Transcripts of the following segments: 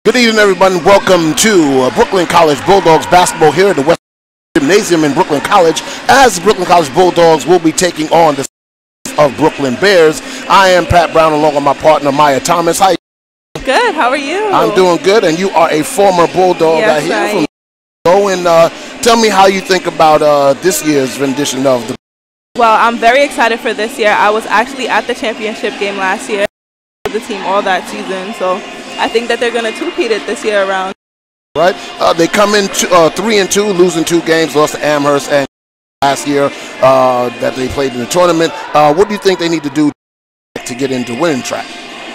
Good evening, everyone. Welcome to Brooklyn College Bulldogs basketball here at the West Gymnasium in Brooklyn College, as Brooklyn College Bulldogs will be taking on the of Brooklyn Bears. I am Pat Brown along with my partner Maya Thomas. Hi. Good. How are you? I'm doing good, and you are a former Bulldog. Yes, I hear from Go and tell me how you think about this year's rendition of the. Well, I'm very excited for this year. I was actually at the championship game last year with the team all that season, so I think that they're going to two-peat it this year around. Right. They come in 3-2, losing 2 games, lost to Amherst and last year that they played in the tournament. What do you think they need to do to get into winning track?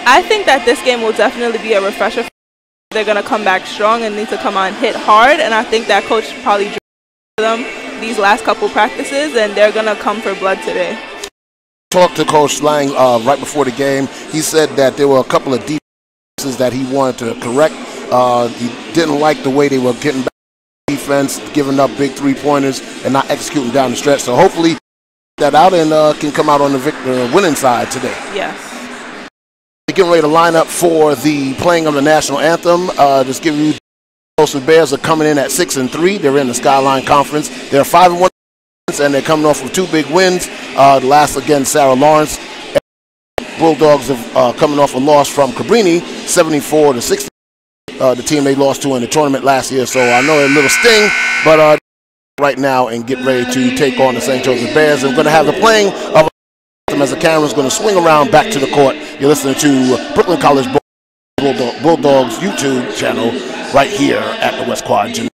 I think that this game will definitely be a refresher. They're going to come back strong and need to come on hit hard, and I think that coach probably drew them these last couple practices, and they're going to come for blood today. Talked to Coach Lang right before the game. He said that there were a couple of defenses that he wanted to correct. He didn't like the way they were getting back defense, giving up big three-pointers and not executing down the stretch. So hopefully that out and can come out on the winning side today. Yes. They're getting ready to line up for the playing of the national anthem. Just give you Joseph Bears are coming in at 6-3. They're in the Skyline Conference. They're 5-1 and they're coming off of 2 big wins. The last against Sarah Lawrence. Bulldogs are coming off a loss from Cabrini, 74-60. The team they lost to in the tournament last year. So I know a little sting, but right now and get ready to take on the St. Joseph Bears. And we're going to have the playing of as the camera's going to swing around back to the court. You're listening to Brooklyn College Bulldogs YouTube channel right here at the West Quad Gym.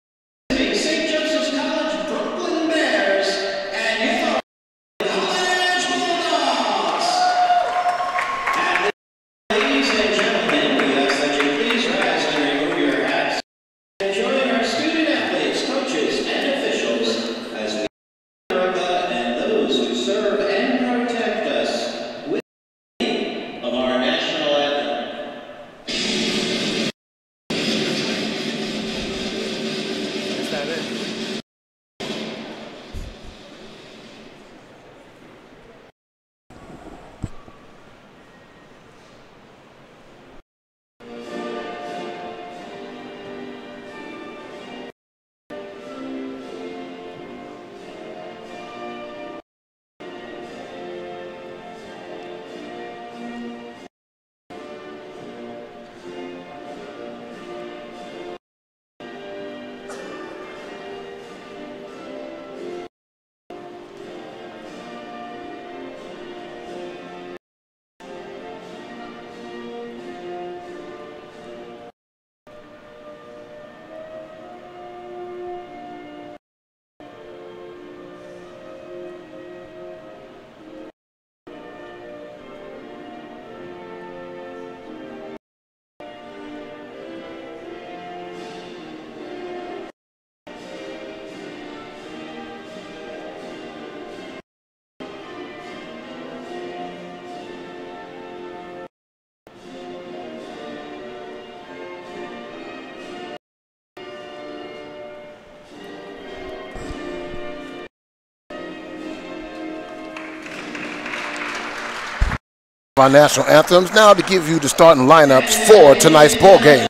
Our national anthems. Now to give you the starting lineups for tonight's ball game.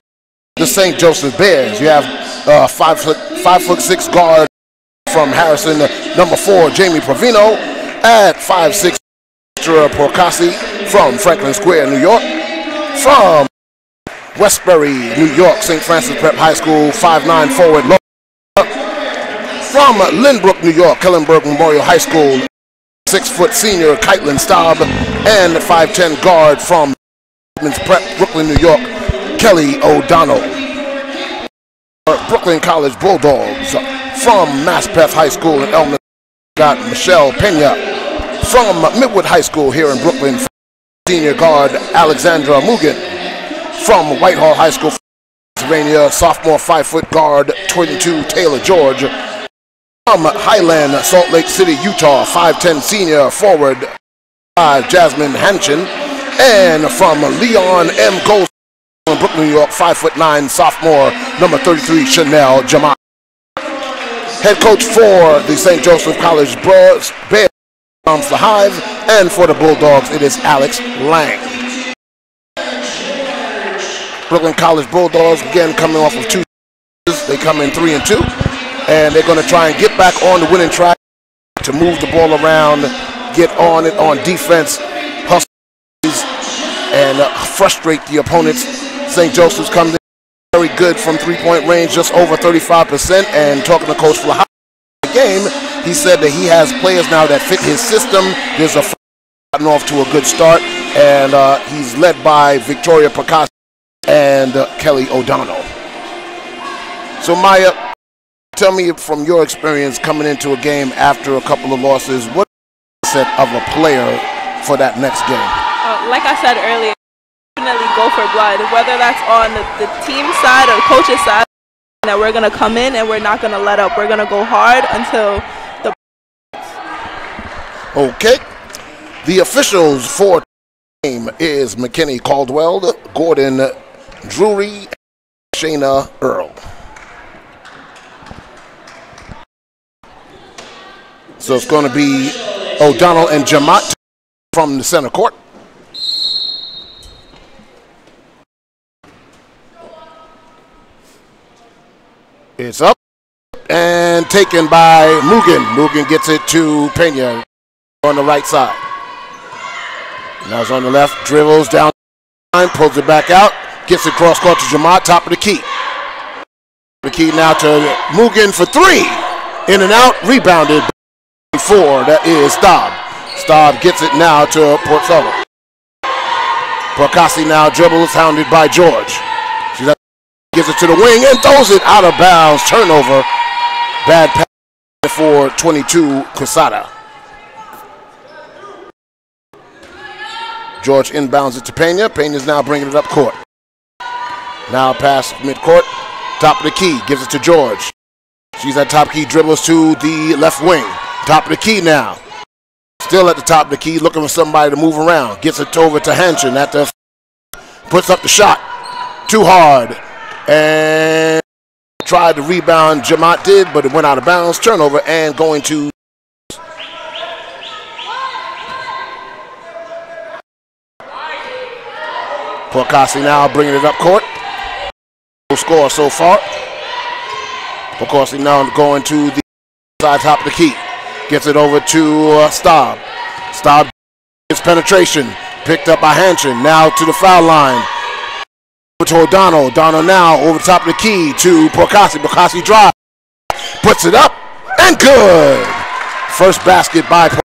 The St. Joseph Bears. You have 5'6" guard from Harrison, number 4 Jamie Provino, at 5'6" Porcasi from Franklin Square, New York. From Westbury, New York, St. Francis Prep High School, 5'9" forward. From Lynbrook, New York, Kellenberg Memorial High School, 6' senior Kaitlin Staub, and 5'10" guard from Prep, Brooklyn, New York, Kelly O'Donnell. Brooklyn College Bulldogs from Maspeth High School in Elmwood got Michelle Pena. From Midwood High School here in Brooklyn, senior guard Alexandra Mugen. From Whitehall High School, Pennsylvania, sophomore 5' guard 22 Taylor George. From Highland, Salt Lake City, Utah, 5'10" senior forward Jasmine Hanchin. And from Leon M. Gold, Brooklyn, New York, 5'9" sophomore number 33 Chanel Jamal. Head coach for the St. Joseph College Bears, the Hive, and for the Bulldogs, it is Alex Lang. Brooklyn College Bulldogs, again, coming off of 2. They come in 3 and 2. And they're going to try and get back on the winning track to move the ball around, get on it on defense, hustle and frustrate the opponents. St. Joseph's comes in very good from three-point range, just over 35%. And talking to Coach Flaha the game, he said that he has players now that fit his system. There's gotten off to a good start, and he's led by Victoria Percassi and Kelly O'Donnell. So Maya, tell me from your experience coming into a game after a couple of losses, what set of a player for that next game? Like I said earlier, definitely go for blood. Whether that's on the team side or the coach's side, that we're going to come in and we're not going to let up. We're going to go hard until the... Okay. The officials for the game is McKinney Caldwell, Gordon Drury, and Shayna Earl. So it's going to be O'Donnell and Jamat from the center court. It's up and taken by Mugen. Mugen gets it to Pena on the right side. Now it's on the left, dribbles down the line, pulls it back out, gets it cross court to Jamat, top of the key. The key now to Mugen for 3. In and out, rebounded. 4, that is Staub. Staub gets it now to Porcello. Percassi now dribbles, hounded by George. She gives it to the wing and throws it out of bounds. Turnover. Bad pass for 22, Quesada. George inbounds it to Pena. Pena's now bringing it up court. Now pass midcourt. Top of the key. Gives it to George. She's at top key. Dribbles to the left wing. Top of the key now. Still at the top of the key. Looking for somebody to move around. Gets it over to Hanshin. At the puts up the shot. Too hard. And tried to rebound. Jamat did, but it went out of bounds. Turnover and going to... Percassi now bringing it up court. No score so far. Percassi now going to the side top of the key. Gets it over to Staub. Staub gets penetration. Picked up by Hanshin. Now to the foul line. Over to O'Donnell. O'Donnell now over top of the key to Percassi. Percassi drives. Puts it up and good. First basket by Percassi.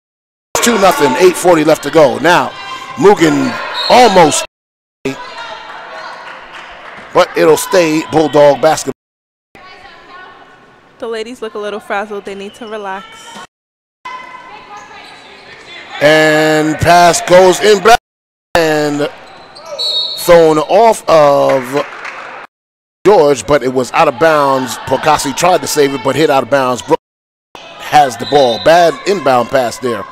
2-0. 8:40 left to go. Now Mugen almost. But it'll stay Bulldog basketball. The ladies look a little frazzled. They need to relax. And pass goes in back and thrown off of George, but it was out of bounds. Percassi tried to save it, but hit out of bounds. Brooklyn has the ball. Bad inbound pass there.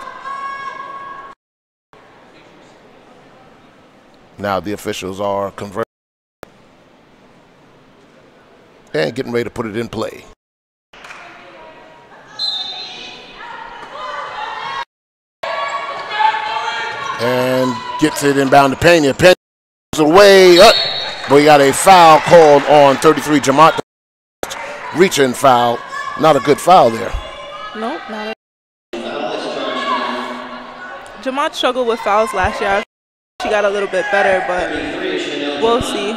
Now the officials are converting and getting ready to put it in play. And gets it inbound to Pena. Pena goes away up, but we got a foul called on 33. Jamat reaching foul. Not a good foul there. Nope, not a... Jamat struggled with fouls last year. She got a little bit better, but we'll see.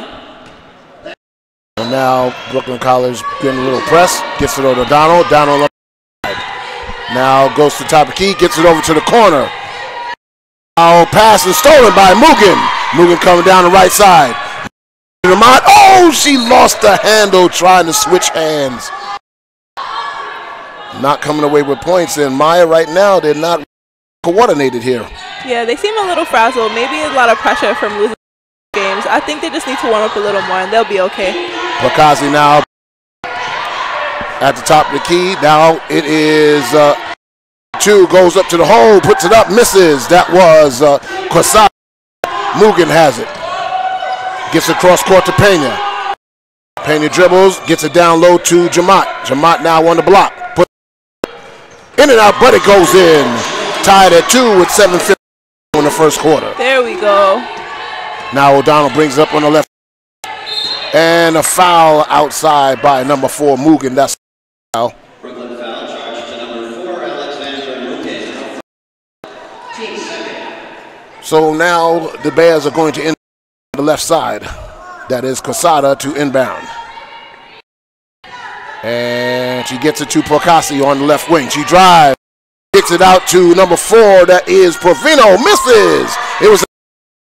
And now Brooklyn College getting a little press. Gets it over to Donald. Donald now goes to the top of the key. Gets it over to the corner. Now pass is stolen by Mugen. Mugen coming down the right side. Oh, she lost the handle trying to switch hands. Not coming away with points. And Maya right now, they're not coordinated here. Yeah, they seem a little frazzled. Maybe a lot of pressure from losing games. I think they just need to warm up a little more and they'll be okay. Percassi now at the top of the key. Now it is... 2 goes up to the hole, puts it up, misses. That was Quesada. Mugen has it. Gets it cross court to Pena. Pena dribbles, gets it down low to Jamat. Jamat now on the block. Put in and out, but it goes in. Tied at 2 with 7:50 in the first quarter. There we go. Now O'Donnell brings it up on the left. And a foul outside by number 4, Mugen. That's a foul. Brooklyn foul charge to number 4, Alexander Mugen. So now the Bears are going to inbound the left side. That is Quesada to inbound. And she gets it to Procasi on the left wing. She drives, kicks it out to number 4. That is Provino. Misses. It was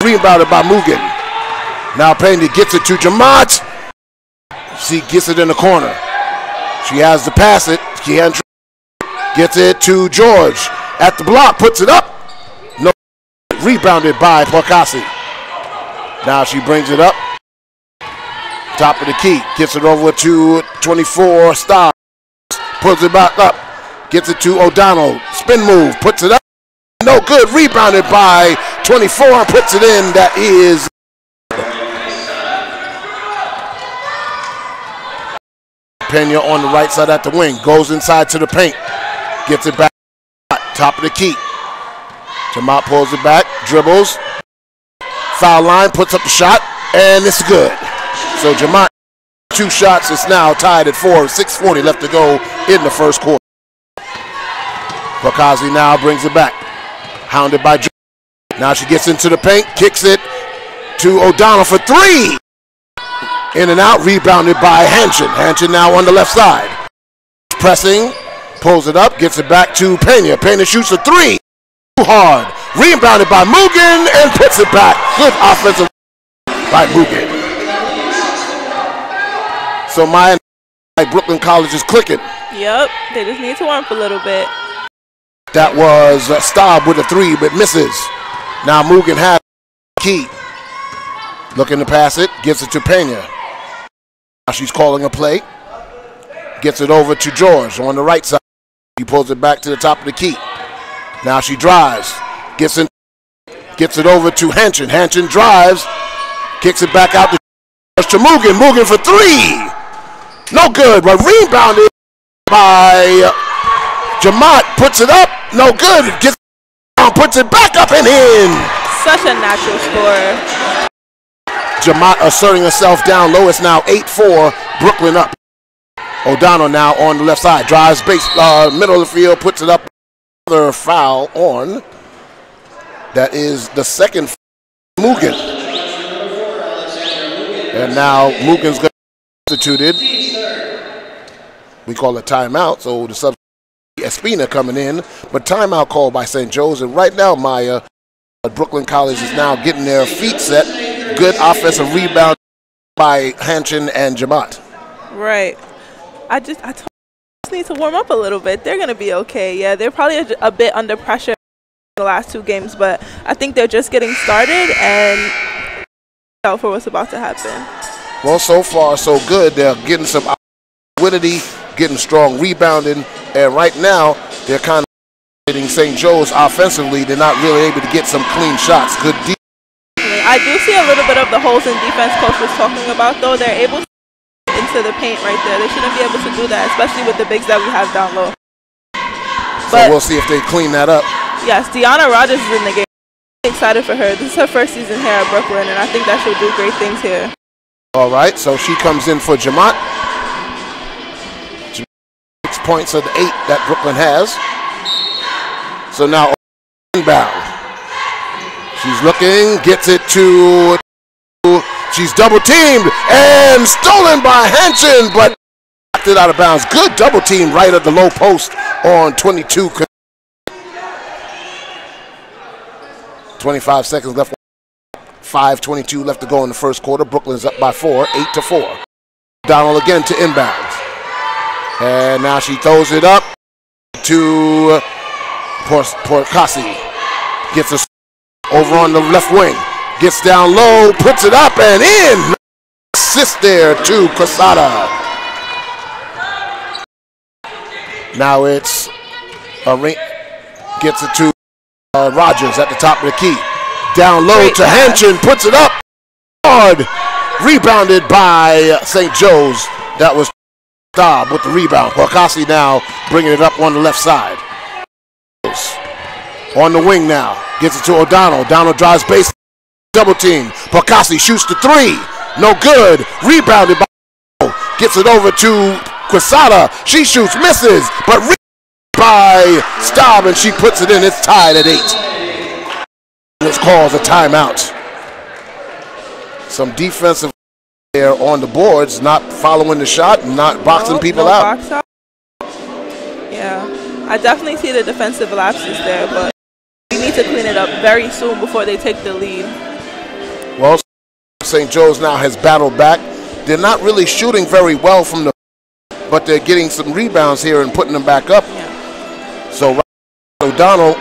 rebounded by Mugen. Now Pena gets it to Jamaat. She gets it in the corner. She has to pass it. She gets it to George. At the block, puts it up. No, rebounded by Procasi. Now she brings it up. Top of the key. Gets it over to 24, Star. Puts it back up. Gets it to O'Donnell. Spin move. Puts it up. No good. Rebounded by 24. Puts it in. That is Pena on the right side at the wing. Goes inside to the paint. Gets it back. Top of the key. Jamaat pulls it back. Dribbles. Foul line. Puts up the shot. And it's good. So Jamaat, 2 shots. It's now tied at 4. 6:40 left to go in the first quarter. Procasi now brings it back. Hounded by George. Now she gets into the paint. Kicks it to O'Donnell for 3. In and out, rebounded by Hanchin. Hanchin now on the left side. Pressing, pulls it up, gets it back to Pena. Pena shoots a 3. Too hard. Rebounded by Mugen and puts it back. Good offensive by Mugen. So my Brooklyn College is clicking. Yep, they just need to warm up a little bit. That was Staub with a 3, but misses. Now Mugen has key. Looking to pass it, gives it to Pena. Now she's calling a play. Gets it over to George on the right side. He pulls it back to the top of the key. Now she drives. Gets it over to Hanchin. Hanchin drives. Kicks it back out to Mugen. Mugen for 3. No good, but rebounded by Jamaat. Puts it up. No good. Gets down, puts it back up and in. Such a natural scorer. Jamaat asserting herself down low. It's now 8-4. Brooklyn up. O'Donnell now on the left side. Drives base, middle of the field. Puts it up. Another foul on. That is the second Mugen. And now Mugen's going to be substituted. We call it timeout. So the substitute Espina coming in. But timeout called by St. Joe's. And right now, Maya, Brooklyn College is now getting their feet set. Good offensive rebound by Hanchin and Jamaat. Right. I just need to warm up a little bit. They're going to be okay. Yeah, they're probably a bit under pressure in the last 2 games, but I think they're just getting started and out for what's about to happen. Well, so far, so good. They're getting some fluidity, getting strong rebounding, and right now, they're kind of hitting St. Joe's offensively. They're not really able to get some clean shots. Good defense. I do see a little bit of the holes in defense coach was talking about, though. They're able to get into the paint right there. They shouldn't be able to do that, especially with the bigs that we have down low. So we'll see if they clean that up. Yes, Deanna Rogers is in the game. I'm excited for her. This is her first season here at Brooklyn, and I think that she'll do great things here. All right, so she comes in for Jamaat. 6 points of the 8 that Brooklyn has. So now inbound. She's looking, gets it to, she's double teamed and stolen by Hanchin, but knocked it out of bounds. Good double team right at the low post on 22. 25 seconds left. 5:22 left to go in the first quarter. Brooklyn's up by 4, 8-4. Donald again to inbounds. And now she throws it up to Procasi. Gets us over on the left wing. Gets down low, puts it up and in. Assist there to Quesada. Now it's gets it to Rogers at the top of the key. Down low to Hanchin, puts it up. Hard. Rebounded by St. Joe's. That was Staub with the rebound. Procasi now bringing it up on the left side. On the wing now. Gets it to O'Donnell. O'Donnell drives base. Double team. Procasi shoots the 3. No good. Rebounded by. Gets it over to Quesada. She shoots, misses, but by Staub, and she puts it in. It's tied at 8. This calls a timeout. Some defensive there on the boards, not following the shot, not boxing people out. Box out. Yeah, I definitely see the defensive lapses there, but we need to clean it up very soon before they take the lead. Well, St. Joe's now has battled back. They're not really shooting very well from the, but they're getting some rebounds here and putting them back up. Yeah. So O'Donnell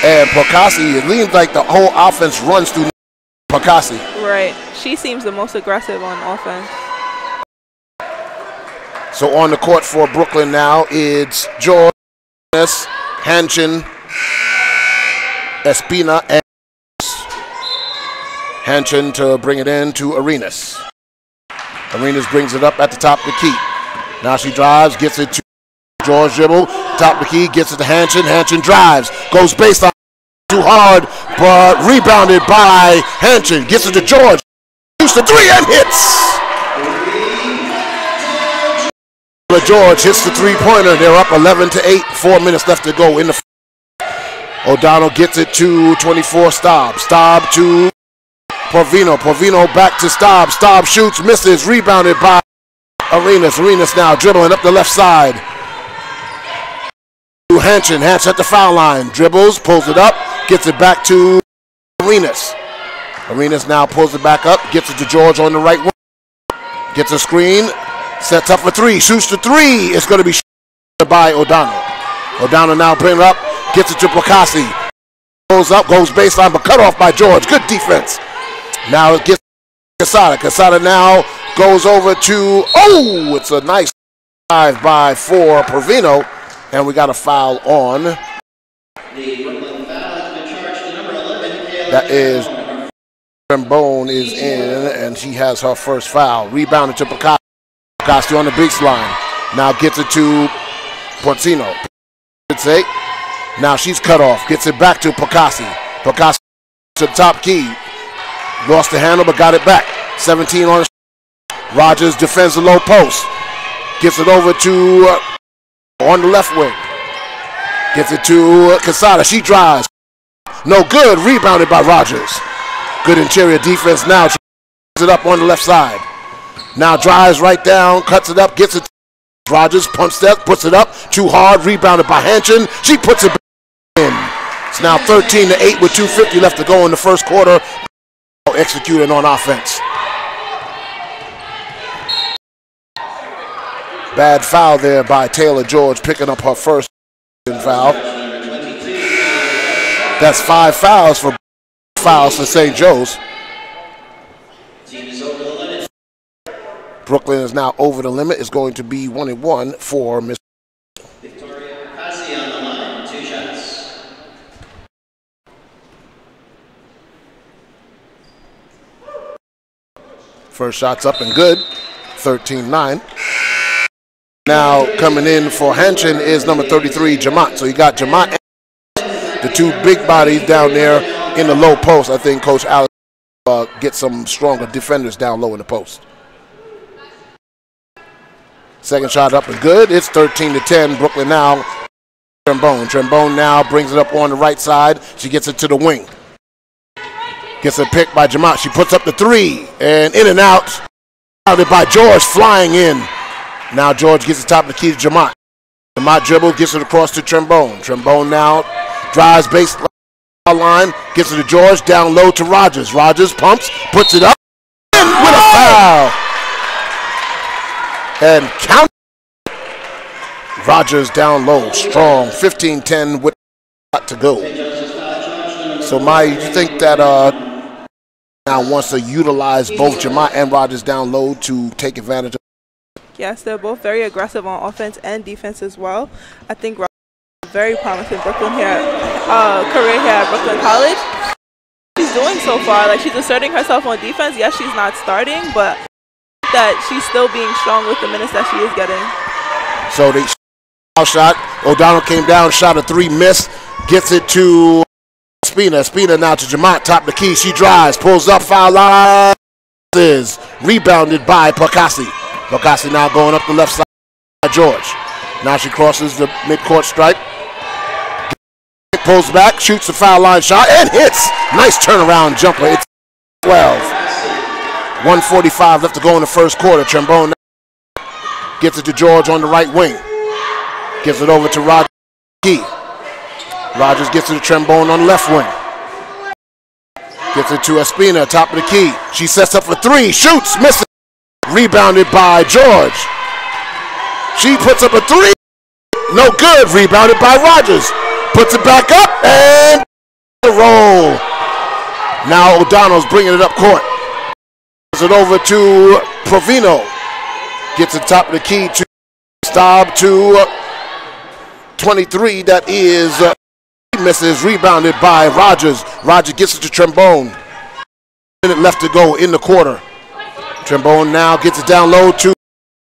and Percassi, it seems like the whole offense runs through Percassi. Right. She seems the most aggressive on offense. So on the court for Brooklyn now, it's George, Hanchin, Espina, and Hanchin to bring it in to Arenas. Arenas brings it up at the top of the key. Now she drives, gets it to George dribble, top of the key, gets it to Hanchin. Hanchin drives, goes baseline, too hard, but rebounded by Hanchin. Gets it to George, shoots the 3 and hits. George hits the 3-pointer. They're up 11-8. 4 minutes left to go in the. O'Donnell gets it to 24 Staub. Staub to Porvino. Porvino back to Staub. Staub shoots, misses, rebounded by Arenas. Arenas now dribbling up the left side. To Hanchin. Hanchin at the foul line. Dribbles, pulls it up, gets it back to Arenas. Arenas now pulls it back up, gets it to George on the right wing. Gets a screen, sets up for 3, shoots the 3. It's going to be by O'Donnell. O'Donnell now brings it up, gets it to Percassi. Pulls up, goes baseline, but cut off by George. Good defense. Now it gets Quesada. Quesada now goes over to, it's a nice drive by for Porvino, and we got a foul on. The Brooklyn foul has been charged to number 11. That is Trembone is in, and she has her first foul. Rebounded to Percassi. Percassi on the baseline. Now gets it to Porcino. Now she's cut off. Gets it back to Percassi. Percassi to the top key. Lost the handle, but got it back. 17 on the. Rogers defends the low post. Gets it over to on the left wing. Gets it to Quesada. She drives. No good. Rebounded by Rogers. Good interior defense now. She puts it up on the left side. Now drives right down, cuts it up, gets it. Rogers pump step, puts it up. Too hard. Rebounded by Hanchin. She puts it in. It's now 13-8 with 2:50 left to go in the first quarter. Executing on offense. Bad foul there by Taylor George, picking up her first foul. That's 5 fouls for St. Joe's. Brooklyn is now over the limit. It's going to be 1-1 for Miss. Victoria Percassi on the line, 2 shots. First shot's up and good. 13-9. Now coming in for Hanchin is number 33, Jamont. So you got Jamont and the 2 big bodies down there in the low post. I think Coach Alex get some stronger defenders down low in the post. Second shot up and good. It's 13-10. Brooklyn now. Trembone now brings it up on the right side. She gets it to the wing. Gets a pick by Jamont. She puts up the 3 and in and out. Fouled by George, flying in. Now George gets the top of the key to Jamont. Jamont dribble, gets it across to Trembone. Trembone now drives baseline line, gets it to George, down low to Rogers. Rogers pumps, puts it up, and with a foul. And count. Rogers down low, strong, 15-10 with a lot to go. So, Maya, you think that now wants to utilize both Jamont and Rogers down low to take advantage of? Yes, they're both very aggressive on offense and defense as well. I think Rogers is very promising career here at Brooklyn College. She's doing so far, like she's asserting herself on defense. Yes, she's not starting, but that she's still being strong with the minutes that she is getting. So they shot. O'Donnell came down, shot a 3, missed, gets it to Spina now to Jamont, top of the key. She drives, pulls up, foul line. is rebounded by Percassi. Percassi now going up the left side by George. Now she crosses the midcourt stripe. Pulls back, shoots the foul line shot, and hits. Nice turnaround jumper. It's 12. 1:45 left to go in the first quarter. Trombone gets it to George on the right wing. Gives it over to Rogers. Rogers gets it to Trombone on the left wing. Gets it to Espina, top of the key. She sets up for three, shoots, misses. Rebounded by George. She puts up a three. No good. Rebounded by Rogers. Puts it back up and the roll. Now O'Donnell's bringing it up court. Gives it over to Provino. Gets it top of the key to Staub to 23. That is misses. Rebounded by Rogers. Rogers gets it to Trombone. Minute left to go in the quarter. Trombone now gets it down low to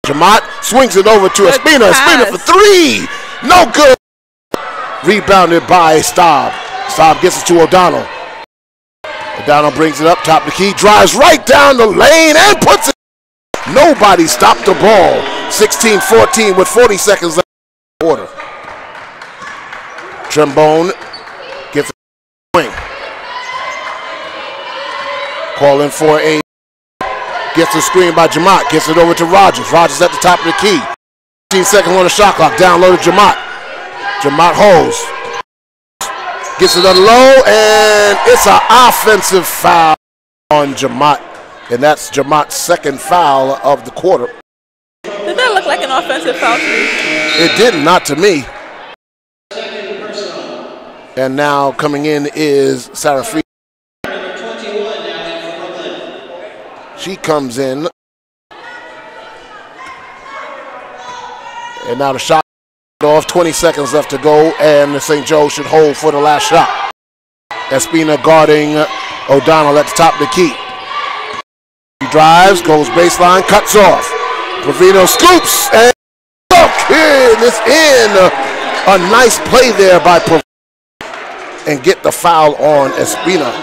Jamat. Swings it over to Espina. Espina for three. No good. Rebounded by Staub. Staub gets it to O'Donnell. O'Donnell brings it up top of the key. Drives right down the lane and puts it. Nobody stopped the ball. 16-14 with 40 seconds left in the quarter. Trombone gets a wing. Calling for a. Gets a screen by Jamat. Gets it over to Rogers. Rogers at the top of the key. 15 seconds on the shot clock. Down low to Jamat. Jamat holds. Gets it on low, and it's an offensive foul on Jamat. And that's Jamat's second foul of the quarter. Did that look like an offensive foul to you? It did, not to me. And now coming in is Sarah Free. She comes in. And now the shot off. 20 seconds left to go, and the St. Joe should hold for the last shot. Espina guarding O'Donnell at the top of the key. He drives, goes baseline, cuts off. Provino scoops, and it's in. A nice play there by Provino. And get the foul on Espina.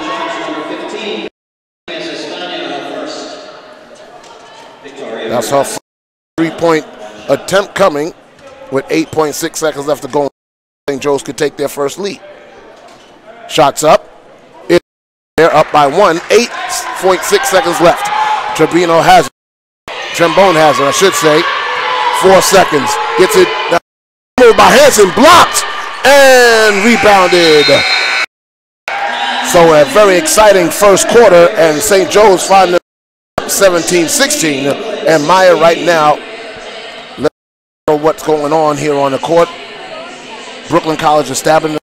That's her three-point attempt coming with 8.6 seconds left to go. St. Joe's could take their first lead. Shots up. They're up by one. 8.6 seconds left. Trombone has it. Trombone has it, I should say. 4 seconds. Gets it by Hanson. Blocked and rebounded. So a very exciting first quarter, and St. Joe's finding 17-16. And Maya right now, let's know what's going on here on the court. Brooklyn College established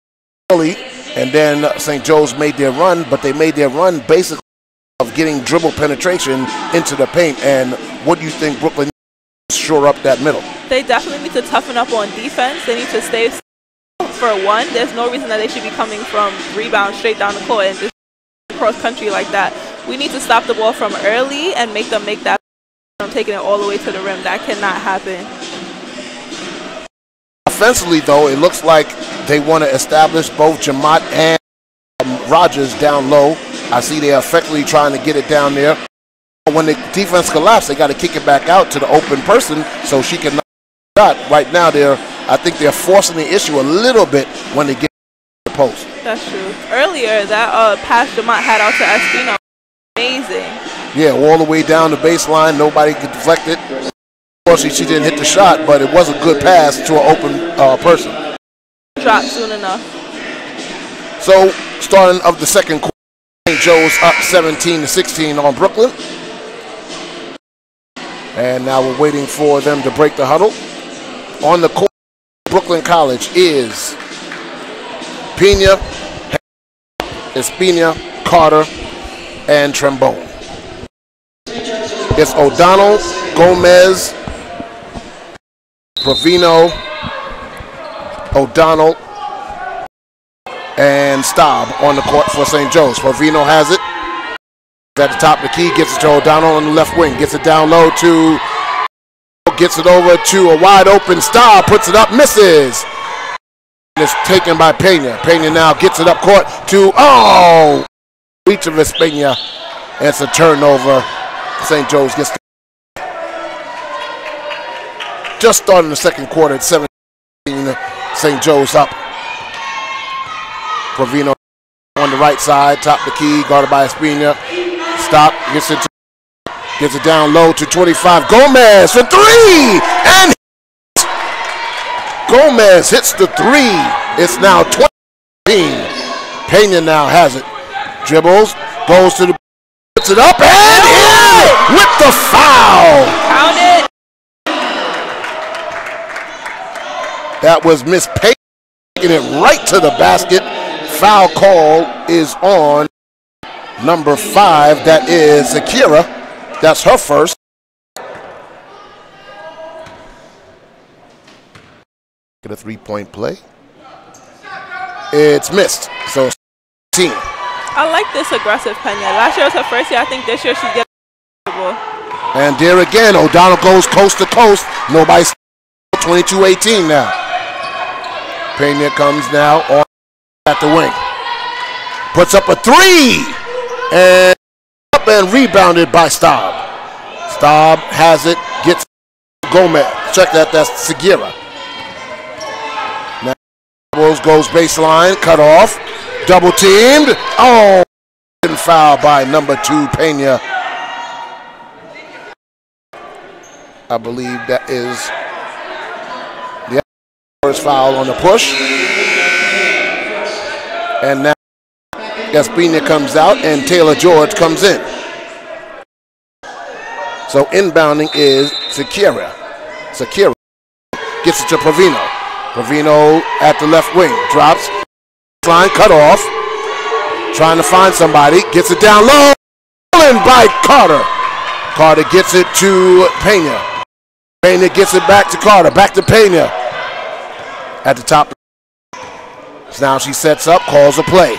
early, and then St. Joe's made their run, but they made their run basically of getting dribble penetration into the paint. And what do you think Brooklyn needs to shore up that middle? They definitely need to toughen up on defense. They need to stay for one. There's no reason that they should be coming from rebound straight down the court and just cross country like that. We need to stop the ball from early and make them make that from taking it all the way to the rim. That cannot happen. Offensively, though, it looks like they want to establish both Jamat and Rogers down low. I see they're effectively trying to get it down there. When the defense collapses, they got to kick it back out to the open person so she can knock it. Right now, I think they're forcing the issue a little bit when they get to the post. That's true. Earlier, that pass Jamat had out to Espina, amazing. Yeah, all the way down the baseline, nobody could deflect it. Unfortunately, she didn't hit the shot, but it was a good pass to an open person. Drop soon enough. So, starting of the second quarter, St. Joe's up 17-16 on Brooklyn. And now we're waiting for them to break the huddle. On the court, Brooklyn College is Pena, Espina, Carter, and Trombone. It's O'Donnell, Gomez, Provino, O'Donnell, and Staub on the court for St. Joe's. Provino has it. At the top of the key, gets it to O'Donnell on the left wing. Gets it down low to, gets it over to a wide open Staub, puts it up, misses. It's taken by Pena. Pena now gets it up court to, reach of Espina. It's a turnover. St. Joe's gets just starting the second quarter at 17. St. Joe's up. Provino on the right side, top the key, guarded by Espina. Stop, gets it down low to 25. Gomez for three, and Gomez hits the three. It's now 20. Pena now has it. Dribbles, goes to the, puts it up, and in with the foul. Count it. That was Miss Pena taking it right to the basket. Foul call is on number 5. That is Akira. That's her first. Get a 3-point play. It's missed. So, team. I like this aggressive Pena. Last year was her first year. I think this year she's getting comfortable. And there again, O'Donnell goes coast to coast. Nobody's 22-18 now. Pena comes now on at the wing. Puts up a three. And up and rebounded by Staub. Staub has it, gets Gomez. Check that, that's Segura. Now goes baseline, cut off. Double teamed. Oh, foul by number 2, Pena. I believe that is the first foul on the push. And now Espina comes out and Taylor George comes in. So inbounding is Sakira. Sakira gets it to Provino. Provino at the left wing. Drops. Line cut off. Trying to find somebody. Gets it down low. Stolen by Carter. Carter gets it to Pena. Pena gets it back to Carter. Back to Pena. At the top. So now she sets up. Calls a play.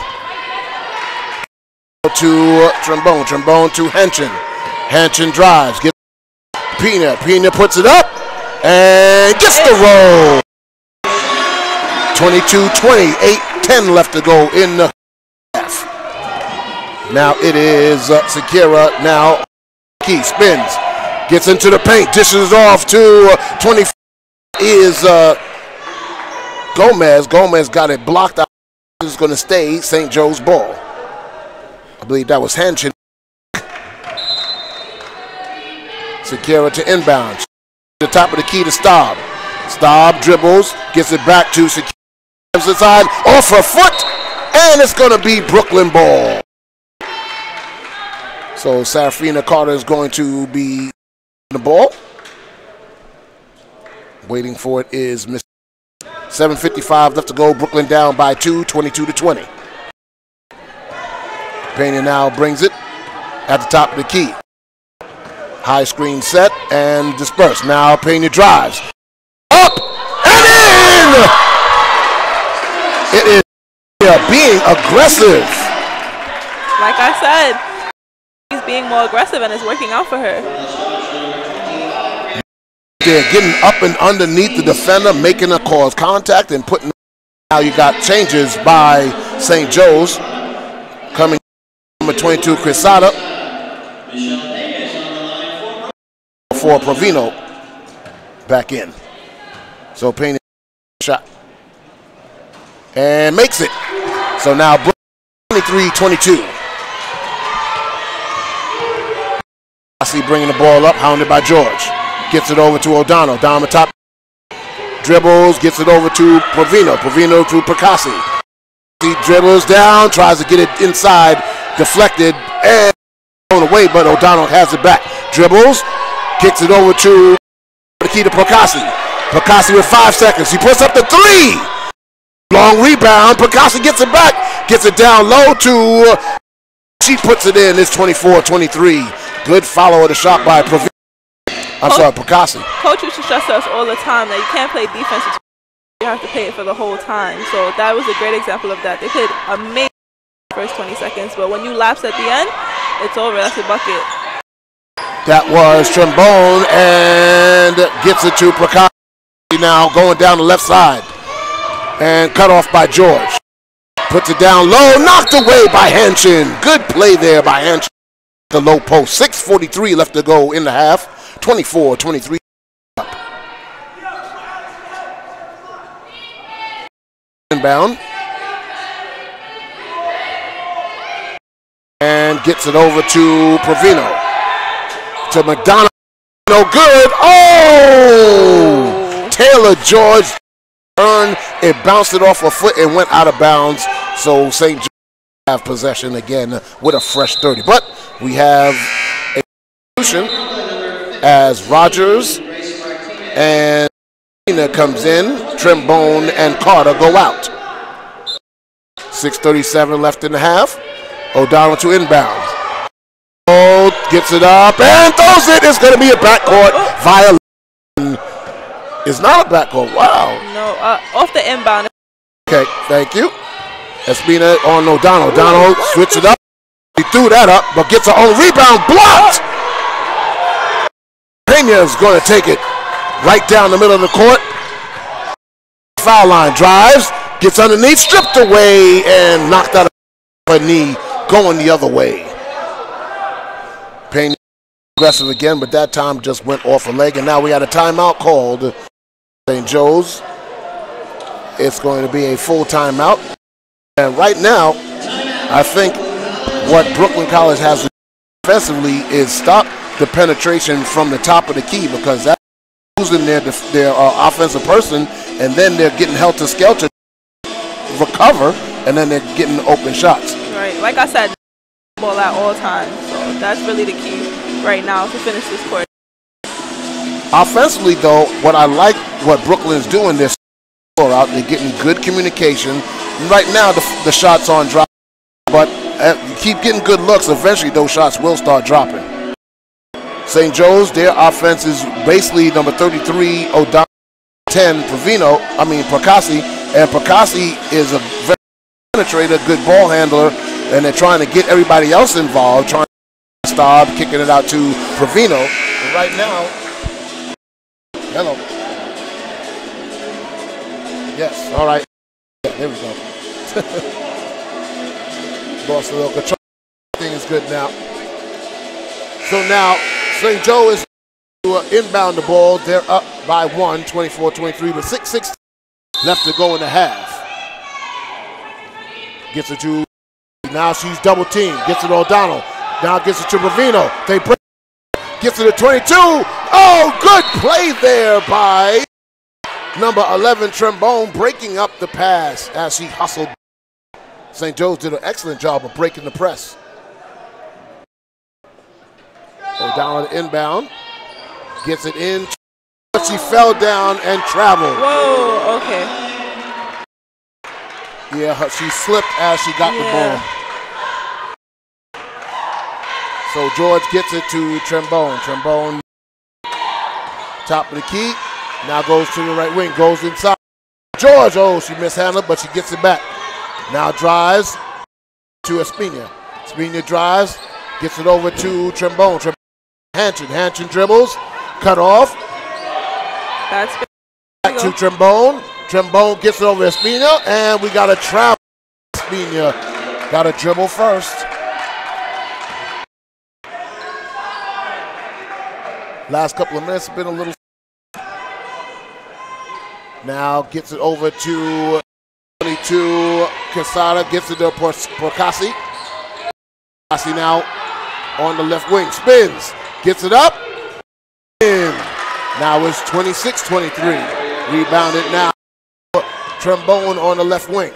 To Trombone. Trombone to Henson. Henson drives. Gets Pena. Pena puts it up. And gets the roll. 22-20, 8-10 left to go in the half. Now it is Sakira. Now Key spins, gets into the paint, dishes off to 20. Is Gomez. Gomez got it blocked out. Is going to stay St. Joe's ball. I believe that was Hanchin. Sakira to inbound. The top of the key to Staub. Staub dribbles, gets it back to Sakira. Inside, off her foot, and it's going to be Brooklyn ball. So Safrina Carter is going to be the ball. Waiting for it is Miss. 7:55 left to go. Brooklyn down by 2, 22-20. Pena now brings it at the top of the key. High screen set and dispersed. Now Pena drives. Up and in! It is being aggressive. Like I said, he's being more aggressive and it's working out for her. They're getting up and underneath the defender, making her cause contact and putting. Now you got changes by St. Joe's. Coming number 22, Crisada. For Provino. Back in. So Pena shot. And makes it. So now 23-22. I see bringing the ball up, hounded by George. Gets it over to O'Donnell. Down the top. Dribbles, gets it over to Provino. Provino to Percassi. He dribbles down, tries to get it inside, deflected, and thrown away, but O'Donnell has it back. Dribbles, kicks it over to the key to Percassi. Percassi with 5 seconds. He puts up the 3. Long rebound. Percassi gets it back. Gets it down low to. She puts it in. It's 24-23. Good follow of the shot by Provino. Percassi. Coach used to stress to us all the time that you can't play defense. You have to play it for the whole time. So that was a great example of that. They played amazing first 20 seconds, but when you lapse at the end, it's over. That's a bucket. That was Trombone and gets it to Percassi now going down the left side. And cut off by George. Puts it down low, knocked away by Hanchin. Good play there by Hanchin. the low post. 6:43 left to go in the half. 24-23 up. Inbound. And gets it over to Provino. To McDonald. No good. Oh! Taylor George turned. It bounced it off a foot and went out of bounds. So St. George have possession again with a fresh 30. But we have a solution as Rogers and comes in. Trembone and Carter go out. 6:37 left in the half. O'Donnell to inbound. Oh, gets it up and throws it. It's going to be a backcourt violation. It's not a backcourt. Wow. No, off the inbound. Okay, thank you. Espina on O'Donnell. O'Donnell switch it up. He threw that up, but gets her own rebound. Blocked. Pena's going to take it right down the middle of the court. Foul line, drives, gets underneath, stripped away, and knocked out of her knee, going the other way. Pena aggressive again, but that time just went off a leg, and now we had a timeout called. St. Joe's. It's going to be a full timeout. And right now, I think what Brooklyn College has to do offensively is stop the penetration from the top of the key, because that's losing their offensive person, and then they're getting helter-skelter, recover, and then they're getting open shots. Right, like I said, ball at all times. So that's really the key right now to finish this court. Offensively, though, what I like what Brooklyn is doing, they're out, they're getting good communication. Right now, the shots on drop, but you keep getting good looks. Eventually, those shots will start dropping. St. Joe's, their offense is basically number 33, O'Donnell, 10, Percassi, and Percassi is a very penetrator, good ball handler, and they're trying to get everybody else involved, trying to stop, kicking it out to Provino. And right now, hello. Yes, all right. Yeah, there we go. Lost a little control. Everything is good now. So now, St. Joe is to inbound the ball. They're up by 1, 24-23, but 6:16 left to go in the half. Gets it to, now she's double teamed. Gets it to O'Donnell. Now gets it to Provino. They break. Gets it to 22. Oh, good play there by number 11, Trembone, breaking up the pass as he hustled. St. Joe's did an excellent job of breaking the press. O'Donnell inbound. Gets it in. She fell down and traveled. Whoa, okay. Yeah, she slipped as she got the ball. So George gets it to Trembone. Trembone, top of the key. Now goes to the right wing, goes inside. George, oh, she mishandled, but she gets it back. Now drives to Espina. Espina drives, gets it over to Trembone. Hanchin dribbles, cut off. That's back to Trembone. Trembone gets it over Espina, and we got a travel. Espina got a dribble first. Last couple of minutes have been a little. Now gets it over to 22. Quesada gets it to Percassi. Percassi now on the left wing. Spins. Gets it up. In. Now it's 26-23. Rebounded now. Trembone on the left wing.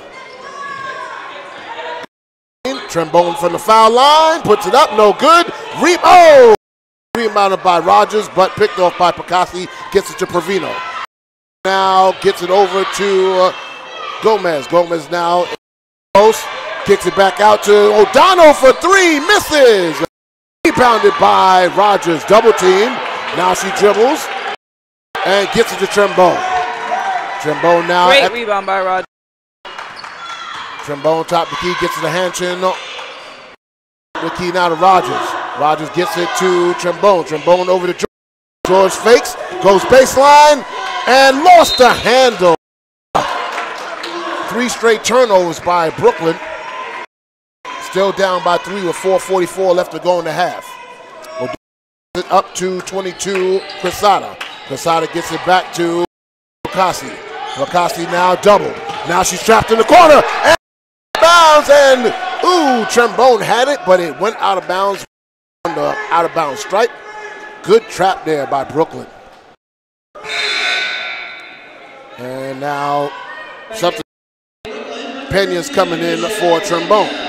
Trembone from the foul line. Puts it up. No good. Rebounded by Rogers, but picked off by Percassi. Gets it to Provino. Now gets it over to Gomez. Gomez now in the post, kicks it back out to O'Donnell for 3, misses. Rebounded by Rogers, double team. Now she dribbles and gets it to Trembone. Trembone now. Great rebound by Rogers. Trembone top the key, gets it to Hanchin. The key now to Rogers. Rogers gets it to Trembone. Trembone over to George. George fakes, goes baseline, and lost the handle. 3 straight turnovers by Brooklyn. Still down by 3 with 4:44 left to go in the half. Up to 22, Quesada. Quesada gets it back to Procassi. Procassi now double. Now she's trapped in the corner. And bounds, and ooh, Trombone had it, but it went out of bounds on the out of bounds stripe. Good trap there by Brooklyn. And now something. Pena's coming in for Trombone.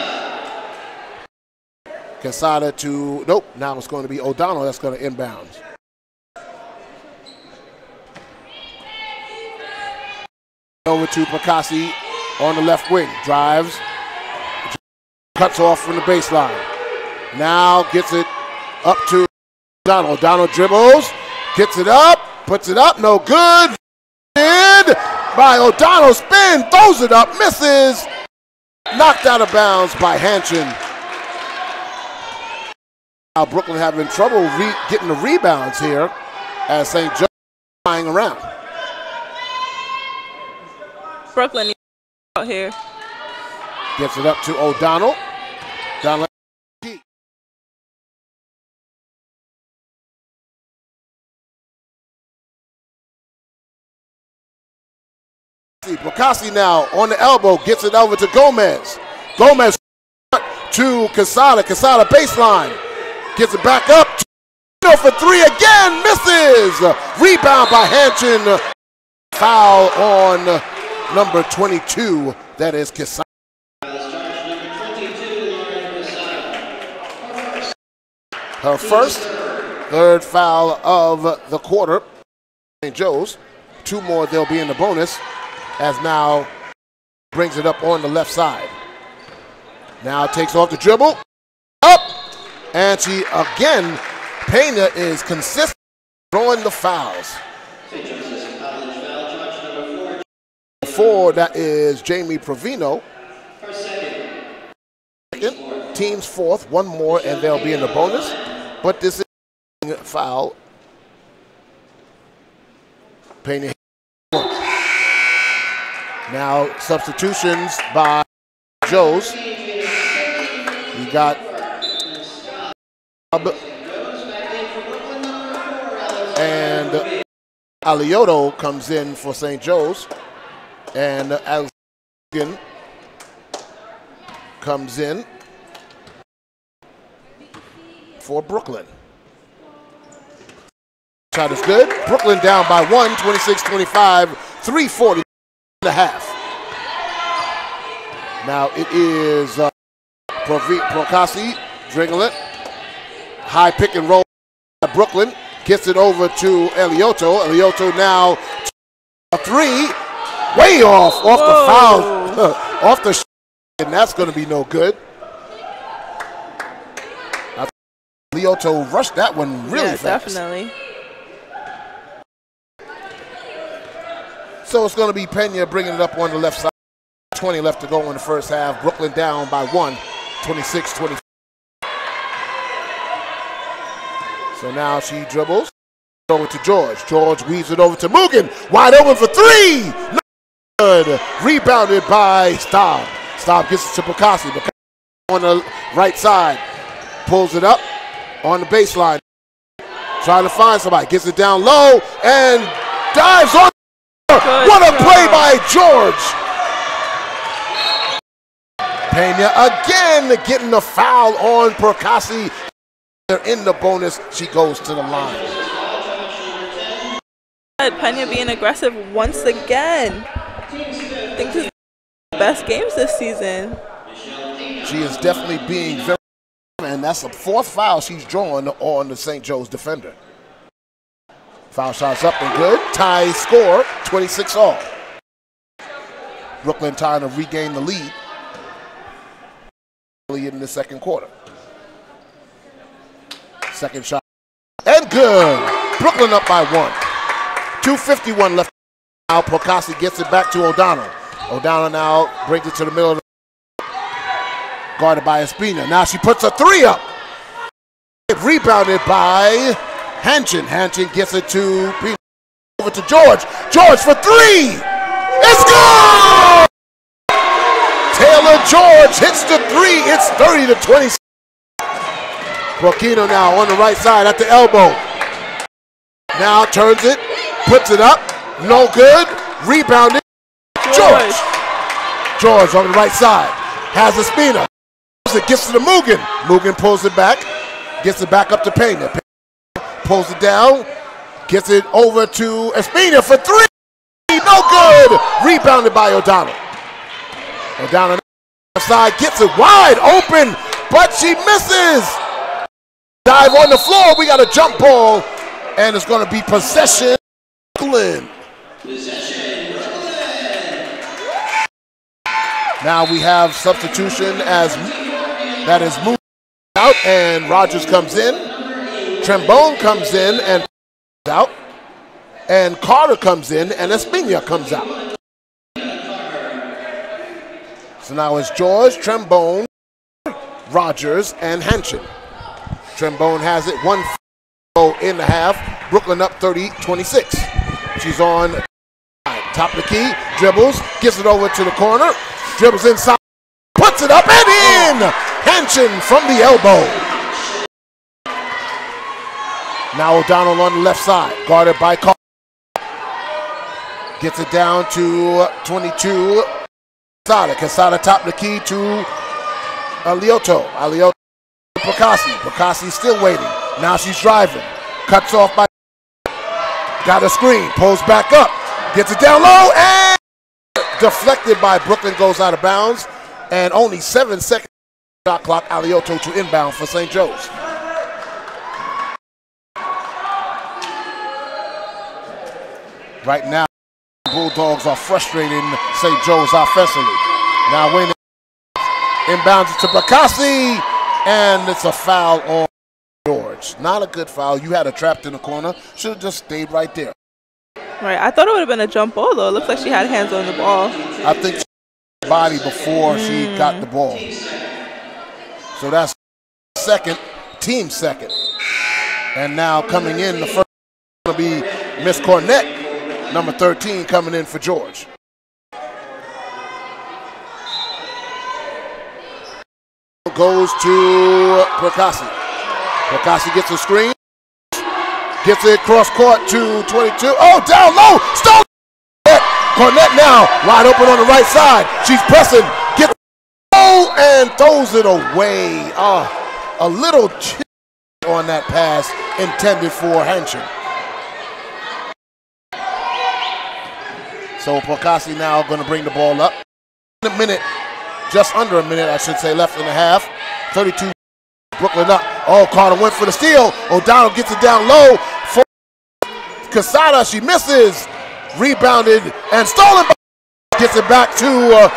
Quesada to, nope, now it's going to be O'Donnell that's going to inbounds. Over to Procassi on the left wing. Drives. Cuts off from the baseline. Now gets it up to O'Donnell. O'Donnell dribbles. Gets it up. Puts it up. No good. By O'Donnell. Spin. Throws it up. Misses. Knocked out of bounds by Hanchin. Now Brooklyn having trouble getting the rebounds here as St. Joe flying around. Brooklyn out here. Gets it up to O'Donnell. O'Donnell. Procassi now on the elbow, gets it over to Gomez. Gomez to Quesada. Quesada baseline. Gets it back up. For 3 again. Misses. Rebound by Hanchin. Foul on number 22. That is Quesada. Her first, third foul of the quarter. St. Joe's. 2 more, they'll be in the bonus. As now brings it up on the left side. Now takes off the dribble. Up. And she again, Pena is consistent throwing the fouls. 4, that is Jamie Provino. Second, team's 4th, 1 more, and they'll be in the bonus. But this is a foul. Pena. Now substitutions by Joes. We got and Alioto comes in for St. Joe's, and Alston comes in for Brooklyn. Shot is good. Brooklyn down by 1, 26-25, 3:40 and a half. Now it is Procassi dribbling it. High pick and roll. Brooklyn gets it over to Alioto. Alioto now a 3. Way off the foul. Off the and that's going to be no good. Alioto rushed that one really fast. Definitely. So it's going to be Pena bringing it up on the left side. 20 left to go in the first half. Brooklyn down by 1, 26-24. So now she dribbles over to George. George weaves it over to Mugen. Wide open for 3. Not good. Rebounded by Staub. Staub gets it to Procassi. On the right side. Pulls it up on the baseline. Trying to find somebody. Gets it down low and dives on. What a play by George. Pena again getting the foul on Procassi. They're in the bonus. She goes to the line. Pena being aggressive once again. I think this is the best games this season. She is definitely being very, and that's the 4th foul she's drawn on the St. Joe's defender. Foul shots up and good. Tie score, 26 all. Brooklyn trying to regain the lead early in the second quarter. Second shot. And good. Brooklyn up by 1. 2:51 left. Now Procassi gets it back to O'Donnell. O'Donnell now brings it to the middle of the guarded by Espina. Now she puts a 3 up. Rebounded by Hanchin. Hanchin gets it to Pena. Over to George. George for 3. It's good! Taylor George hits the three. It's 30-26. Burkina now on the right side at the elbow. Now turns it, puts it up. No good. Rebounded. George on the right side. Has Espina. It gets to the Mugen. Mugen pulls it back. Gets it back up to Pena. Pulls it down. Gets it over to Espina for three. No good. Rebounded by O'Donnell. O'Donnell on the side gets it wide open, but she misses. Dive on the floor. We got a jump ball, and it's going to be possession. Brooklyn. Now we have substitution as that is moved out, and Rogers comes in. Trembone comes in and out, and Carter comes in, and Espina comes out. So now it's George, Trembone, Rogers, and Hanchin. Trembone has it 1 in the half. Brooklyn up 30-26. She's on top of the key, dribbles, gets it over to the corner, dribbles inside, puts it up and in. Hanchin from the elbow. Now O'Donnell on the left side, guarded by Carter. Gets it down to 22. Quesada top of the key to Alioto. Alioto to Percassi. Percassi still waiting. Now she's driving. Cuts off by. Got a screen. Pulls back up. Gets it down low and deflected by Brooklyn. Goes out of bounds. And only 7 seconds shot clock. Alioto to inbound for St. Joe's. Right now, Bulldogs are frustrating St. Joe's offensively. Now Wayne inbounds it to Percassi, and it's a foul on George. Not a good foul. You had her trapped in the corner. Should have just stayed right there. Right. I thought it would have been a jump ball, though. It looks like she had hands on the ball. I think she had body before she got the ball. So that's second, team second. And now coming in, the first going to be Miss Cornett. Number 13 coming in for George. Goes to Percassi. Percassi gets a screen. Gets it cross court to 22. Oh, down low. Stole it. Cornett now wide open on the right side. She's pressing. Gets low and throws it away. A little chip on that pass intended for Hanchin. So Percassi now going to bring the ball up. In a minute, just under a minute, I should say, left in the half. 32, Brooklyn up. Oh, Carter went for the steal. O'Donnell gets it down low. For Quesada, she misses. Rebounded and stolen. Gets it back to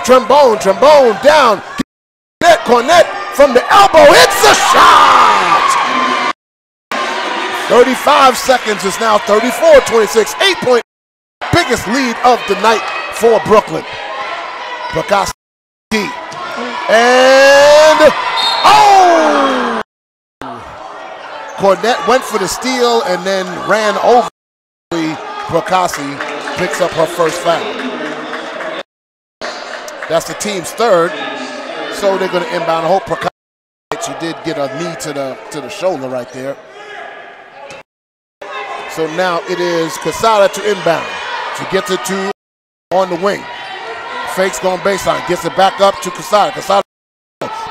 Trembone. Trembone down. Cornett from the elbow. It's a shot! 35 seconds is now 34-26. 8-point. Biggest lead of the night for Brooklyn. Percassi and Cornett went for the steal and then ran over. Percassi picks up her first foul. That's the team's third. So they're going to inbound. I hope Percassi, she did get a knee to the shoulder right there. So now it is Quesada to inbound. She gets it to on the wing. Fakes going baseline. Gets it back up to Quesada. Quesada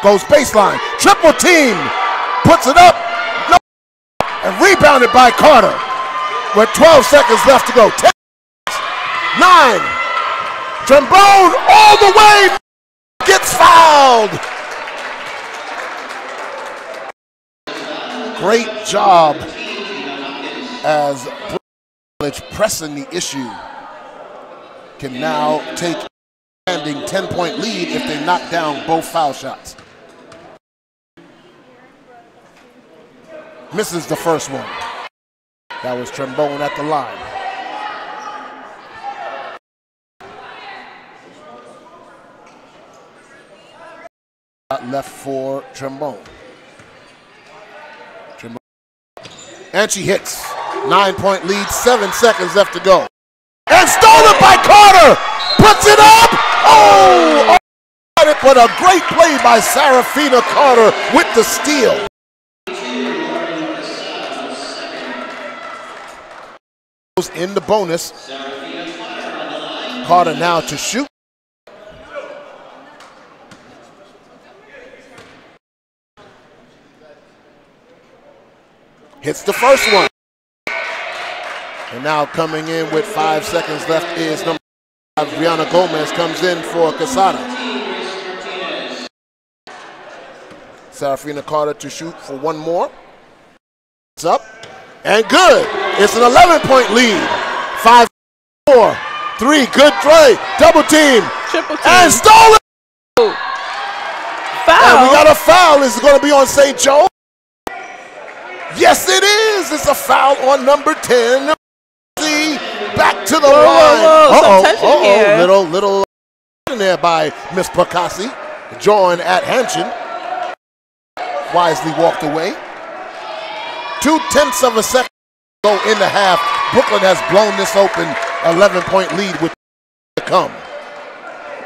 goes baseline. Triple team. Puts it up. No. And rebounded by Carter. With 12 seconds left to go. 10, 9. Trembone all the way. Gets fouled. Great job as pressing the issue. Can now take a standing 10-point lead if they knock down both foul shots. Misses the first one. That was Trembone at the line. Left for Trembone. And she hits. 9-point lead, 7 seconds left to go. And stolen by Carter! puts it up. Oh, but a great play by Serafina Carter with the steal. In the bonus. Carter now to shoot. Hits the first one. And now coming in with 5 seconds left is number 5, Brianna Gomez comes in for Quesada. Serafina Carter to shoot for one more. It's up and good. It's an 11-point lead. 5, 4, 3, good play. Double team. Triple team. And stolen. Foul. And we got a foul. Is it going to be on St. Joe? Yes, it is. It's a foul on number 10. See, back to the line. Some tension here. Little in there by Miss Percassi. Drawing at Hanchin. Wisely walked away. 0.2 of a second go in the half. Brooklyn has blown this open. 11-point lead with to come.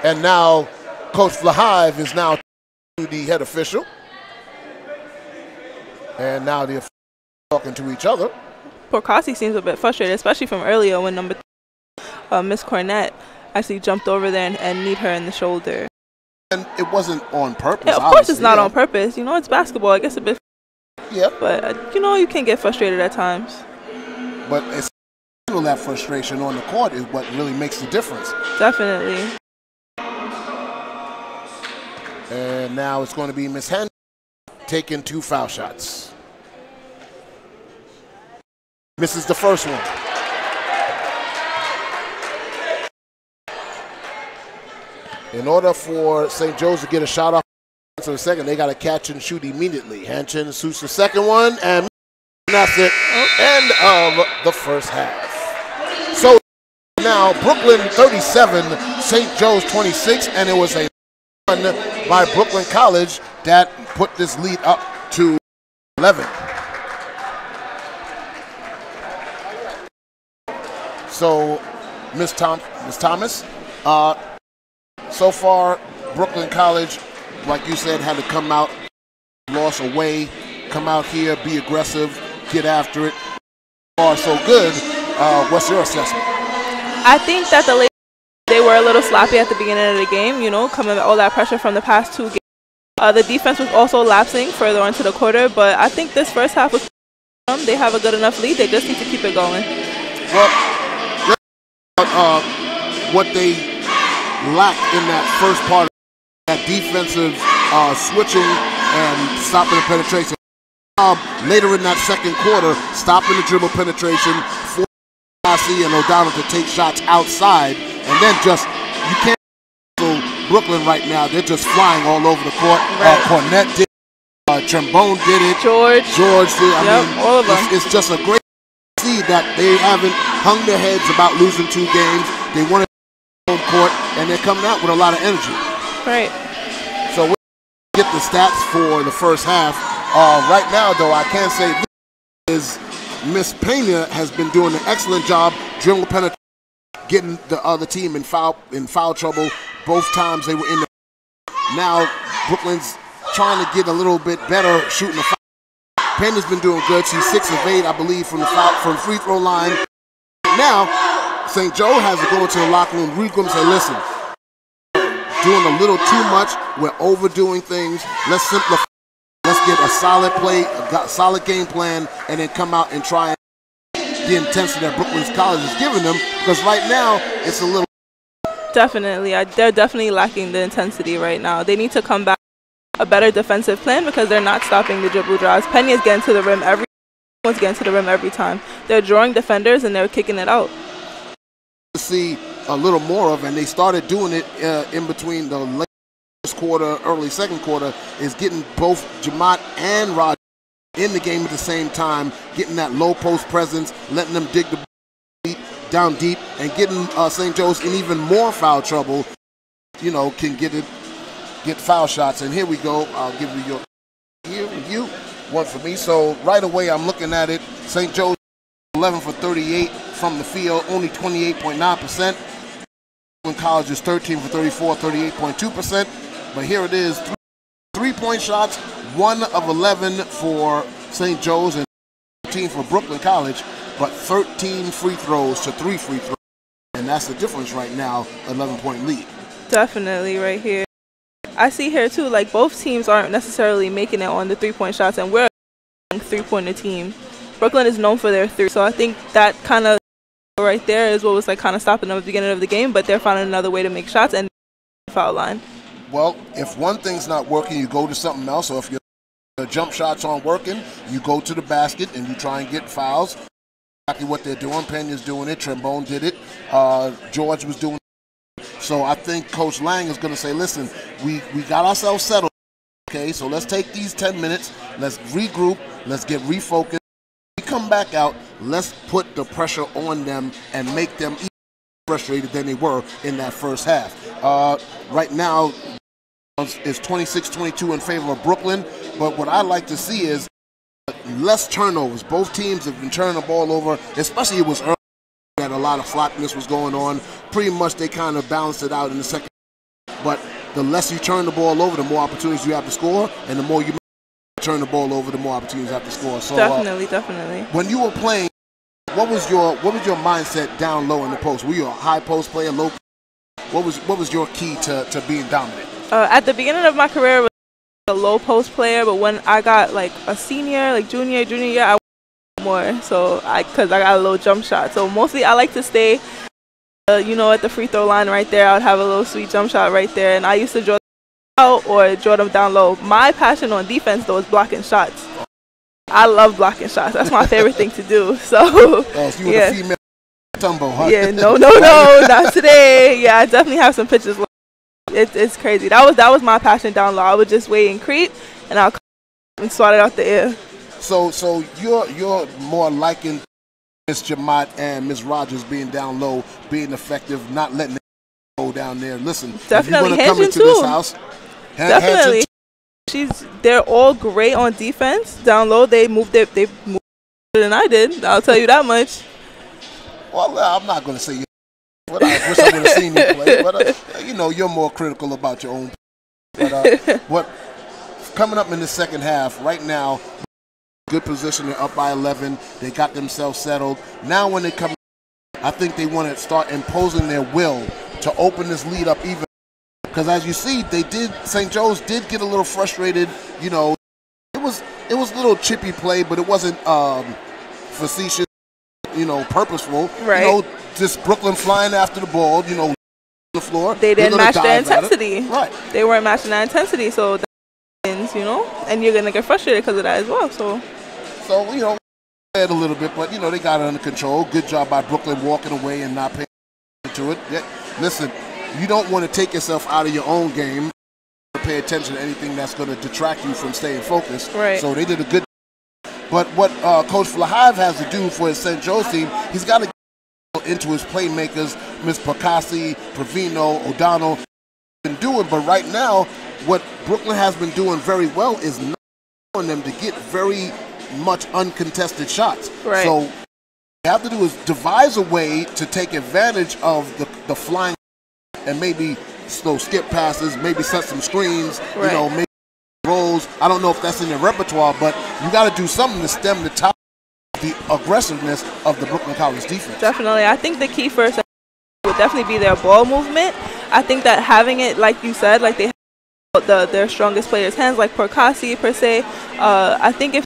And now Coach Flahive is now the head official. And now the officials talking to each other. Percassi seems a bit frustrated, especially from earlier when number 3, Miss Cornett, actually jumped over there and kneed her in the shoulder. And it wasn't on purpose. Yeah, of course it's not on purpose. You know, it's basketball. I guess a bit. Yeah. But, you know, you can get frustrated at times. But it's that frustration on the court is what really makes the difference. Definitely. And now it's going to be Miss Henry taking 2 foul shots. Misses the first one. In order for St. Joe's to get a shot off to the second, they got to catch and shoot immediately. Hanchin shoots the second one, and that's it. End of the first half. So now Brooklyn 37, St. Joe's 26, and it was a run by Brooklyn College that put this lead up to 11. So, Miss Thomas, so far, Brooklyn College, like you said, had to come out, loss away, come out here, be aggressive, get after it. So far, so good. What's your assessment? I think that they were a little sloppy at the beginning of the game, you know, coming all that pressure from the past 2 games. The defense was also lapsing further on to the quarter, but I think this first half was they have a good enough lead. They just need to keep it going. Well, what they lacked in that first part, that defensive switching and stopping the penetration. Later in that second quarter, stopping the dribble penetration for Percassi and O'Donnell to take shots outside, and then just, you can't handle Brooklyn right now. They're just flying all over the court. Right. Cornett did it, Trombone did it. George did it. I mean, all of them. It's just a great see that they haven't hung their heads about losing 2 games. They want to home court, and they're coming out with a lot of energy. Right. So we'll get the stats for the first half. Right now, though, I can say this is Miss Pena has been doing an excellent job dribble penetration, getting the other team in foul trouble. Both times they were in the. Now Brooklyn's trying to get a little bit better shooting the foul. Pena's been doing good. She's 6 of 8, I believe, from the free throw line. Now, St. Joe has to go into the locker room, regroup and say, listen, doing a little too much. We're overdoing things. Let's simplify. Let's get a solid play, a solid game plan, and then come out and try the intensity that Brooklyn College is giving them. Because right now, it's a little. Definitely. They're definitely lacking the intensity right now. They need to come back with a better defensive plan because they're not stopping the dribble draws. Penny's getting to the rim every time. They're drawing defenders and they're kicking it out. See a little more of, and they started doing it in between the late first quarter, early second quarter, is getting both Jamont and Roger in the game at the same time, getting that low post presence, letting them dig the down deep, and getting St. Joe's in even more foul trouble. You know, can get foul shots. And here we go. I'll give you one for me. So right away, I'm looking at it. St. Joe's 11 for 38 from the field, only 28.9%. College is 13 for 34, 38.2%. But here it is, 3-point shots, 1 of 11 for St. Joe's and 13 for Brooklyn College, but 13 free throws to 3 free throws. And that's the difference right now, 11-point lead. Definitely right here. I see here too, like both teams aren't necessarily making it on the 3-point shots, and we're a 3-pointer team. Brooklyn is known for their 3, so I think that kind of right there is what was like kind of stopping them at the beginning of the game, but they're finding another way to make shots and foul line. Well, if one thing's not working, you go to something else. So if your jump shots aren't working, you go to the basket and you try and get fouls. Exactly what they're doing. Pena's doing it. Trombone did it. George was doing it. So I think Coach Lang is going to say, listen, we got ourselves settled. Okay, so let's take these 10 minutes. Let's regroup. Let's get refocused. We come back out. Let's put the pressure on them and make them even frustrated than they were in that first half. Right now, it's 26-22 in favor of Brooklyn, but what I like to see is less turnovers. Both teams have been turning the ball over, especially it was early that a lot of sloppiness was going on. Pretty much they kind of balanced it out in the second. But the less you turn the ball over, the more opportunities you have to score, and the more you turn the ball over, the more opportunities you have to score. So Definitely. When you were playing, what was your mindset down low in the post? Were you a high post player, low? What was your key to being dominant? At the beginning of my career, I was a low post player, but when I got like a senior, like junior year, I went more. So because I got a low jump shot. So mostly I like to stay, at the free throw line right there. I would have a little sweet jump shot right there, and I used to draw them out or draw them down low. My passion on defense though is blocking shots. I love blocking shots. That's my favorite thing to do. So you were the female Tumbo, huh? Yeah, no, not today. Yeah, I definitely have some pictures. It's crazy. That was my passion down low. I would just wait and creep, and I'll come and swat it out the air. So you're more liking Miss Jamat and Miss Rogers being down low, being effective, not letting it go down there. Listen, definitely if you're gonna come into this house, definitely. They're all great on defense down low. They moved better than I did. I'll tell you that much. Well, I'm not going to say what I wish I would have seen you play, but you're more critical about your own. But coming up in the second half, right now, good position. They're up by 11. They got themselves settled. Now, when they come, I think they want to start imposing their will to open this lead up even. Because as you see, St. Joe's did get a little frustrated. It was a little chippy play, but it wasn't facetious. Purposeful. Right. Just Brooklyn flying after the ball, on the floor. They didn't match their intensity. Right. They weren't matching that intensity, so that happens, and you're going to get frustrated because of that as well. So a little bit, but, they got it under control. Good job by Brooklyn walking away and not paying attention to it. Yeah, listen, you don't want to take yourself out of your own game to pay attention to anything that's going to detract you from staying focused. Right. So they did a good. But what Coach Flahive has to do for his St. Joe's team, he's got to get into his playmakers, Ms. Percassi, Provino, O'Donnell, been doing. But right now, what Brooklyn has been doing very well is not allowing them to get very much uncontested shots. Right. So what you have to do is devise a way to take advantage of the flying and maybe slow skip passes, maybe set some screens, right. Maybe rolls. I don't know if that's in their repertoire, but you got to do something to stem the top of the aggressiveness of the Brooklyn College defense. Definitely. I think the key first would definitely be their ball movement. I think that having it, like you said, like they have their strongest players' hands, like Percassi per se. I think if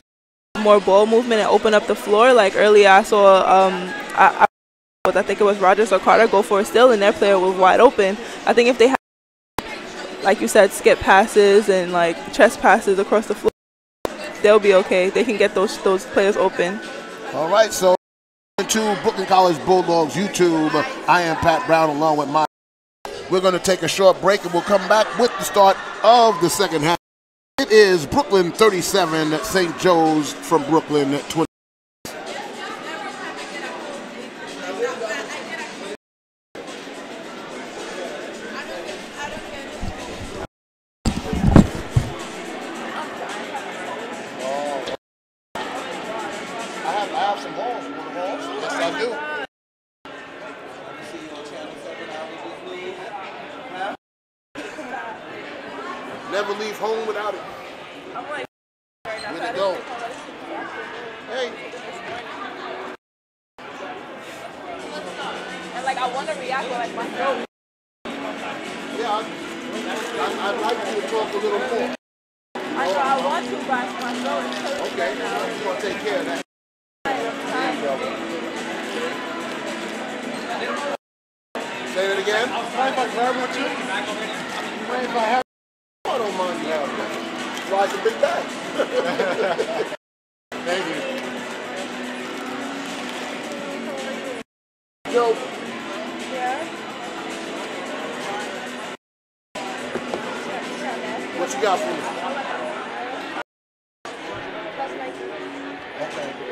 more ball movement and open up the floor, like earlier I saw, I think it was Rogers or Carter go for a steal, and their player was wide open. I think if they have, like you said, skip passes and like chest passes across the floor, they'll be okay. They can get those players open. All right, so to Brooklyn College Bulldogs YouTube, I am Pat Brown along with my. We're going to take a short break and we'll come back with the start of the second half. It is Brooklyn 37, St. Joe's from Brooklyn 20. leave home without it? I'm like right now. Where'd it go? Hey. And like I want to react with like my throat. Yeah, I'd like you to talk a little more. I know I want to, but my throat is killing me Okay, right now. you're going to take care of that. Say that again? Mind if I grab one too? Mind if I have? I don't mind you having that. Why it's a big bag? Thank you. Yo, Yeah. what you got for me? That's nice. Okay.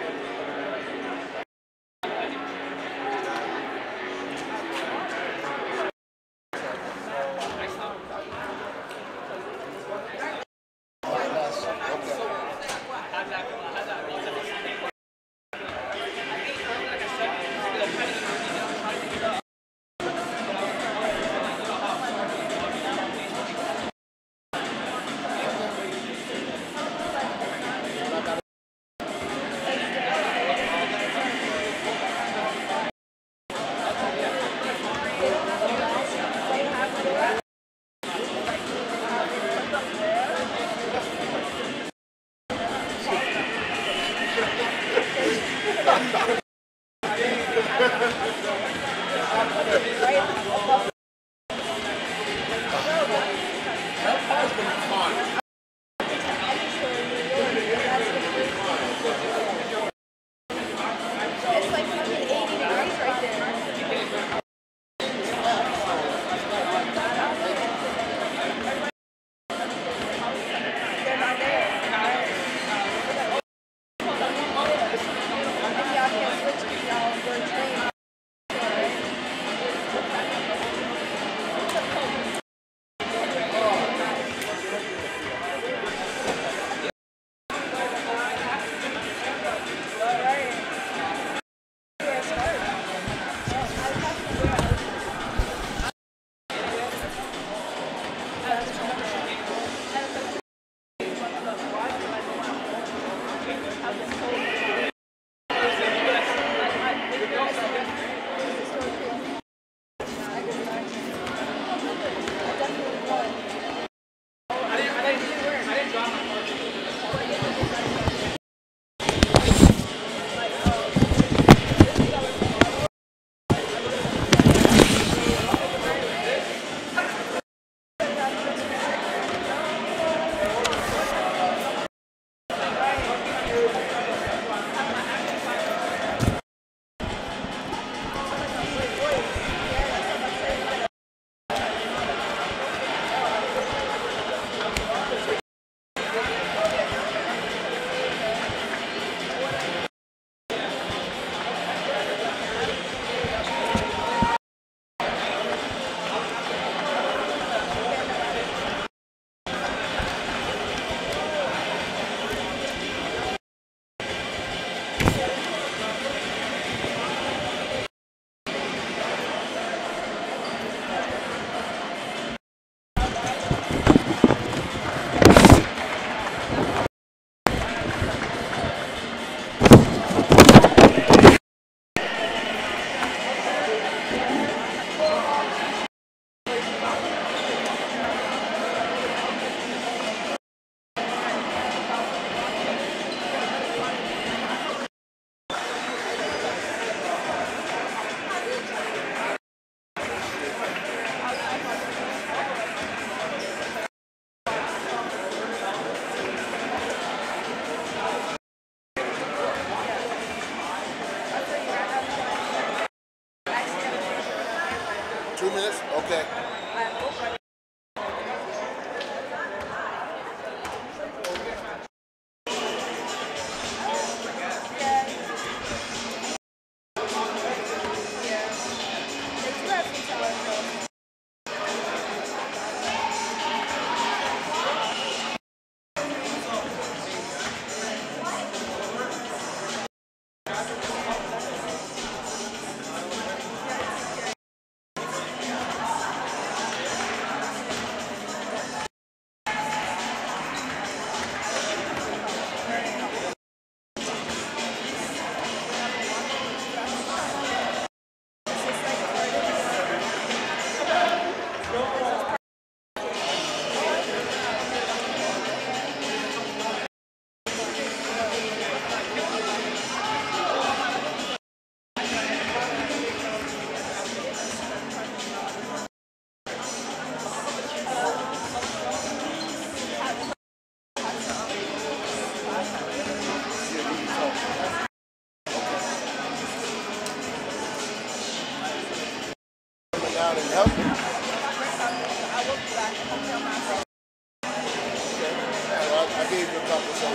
couple, so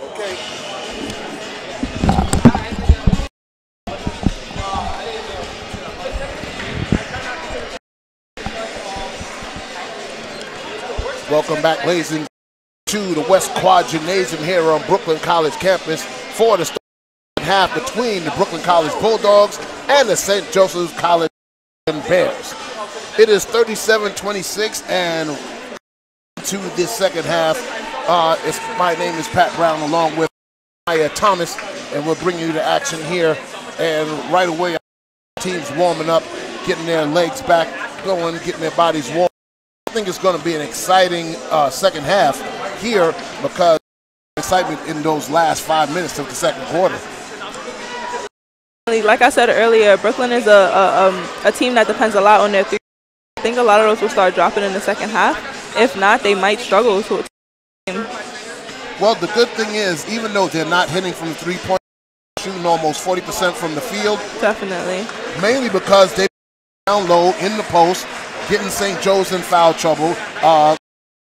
okay. Welcome back, ladies and to the West Quad Gymnasium here on Brooklyn College campus for the second half between the Brooklyn College Bulldogs and the St. Joseph's College Bears. It is 37-26, and to this second half, my name is Pat Brown along with Maya Thomas, and we're bringing you the action here. And right away, our team's warming up, getting their legs back going, getting their bodies warm. I think it's going to be an exciting second half here because excitement in those last 5 minutes of the second quarter. Like I said earlier, Brooklyn is a team that depends a lot on their three. I think a lot of those will start dropping in the second half. If not, they might struggle to game. Well, the good thing is, even though they're not hitting from the three-point, shooting almost 40% from the field. Definitely. Mainly because they're down low in the post, getting St. Joe's in foul trouble.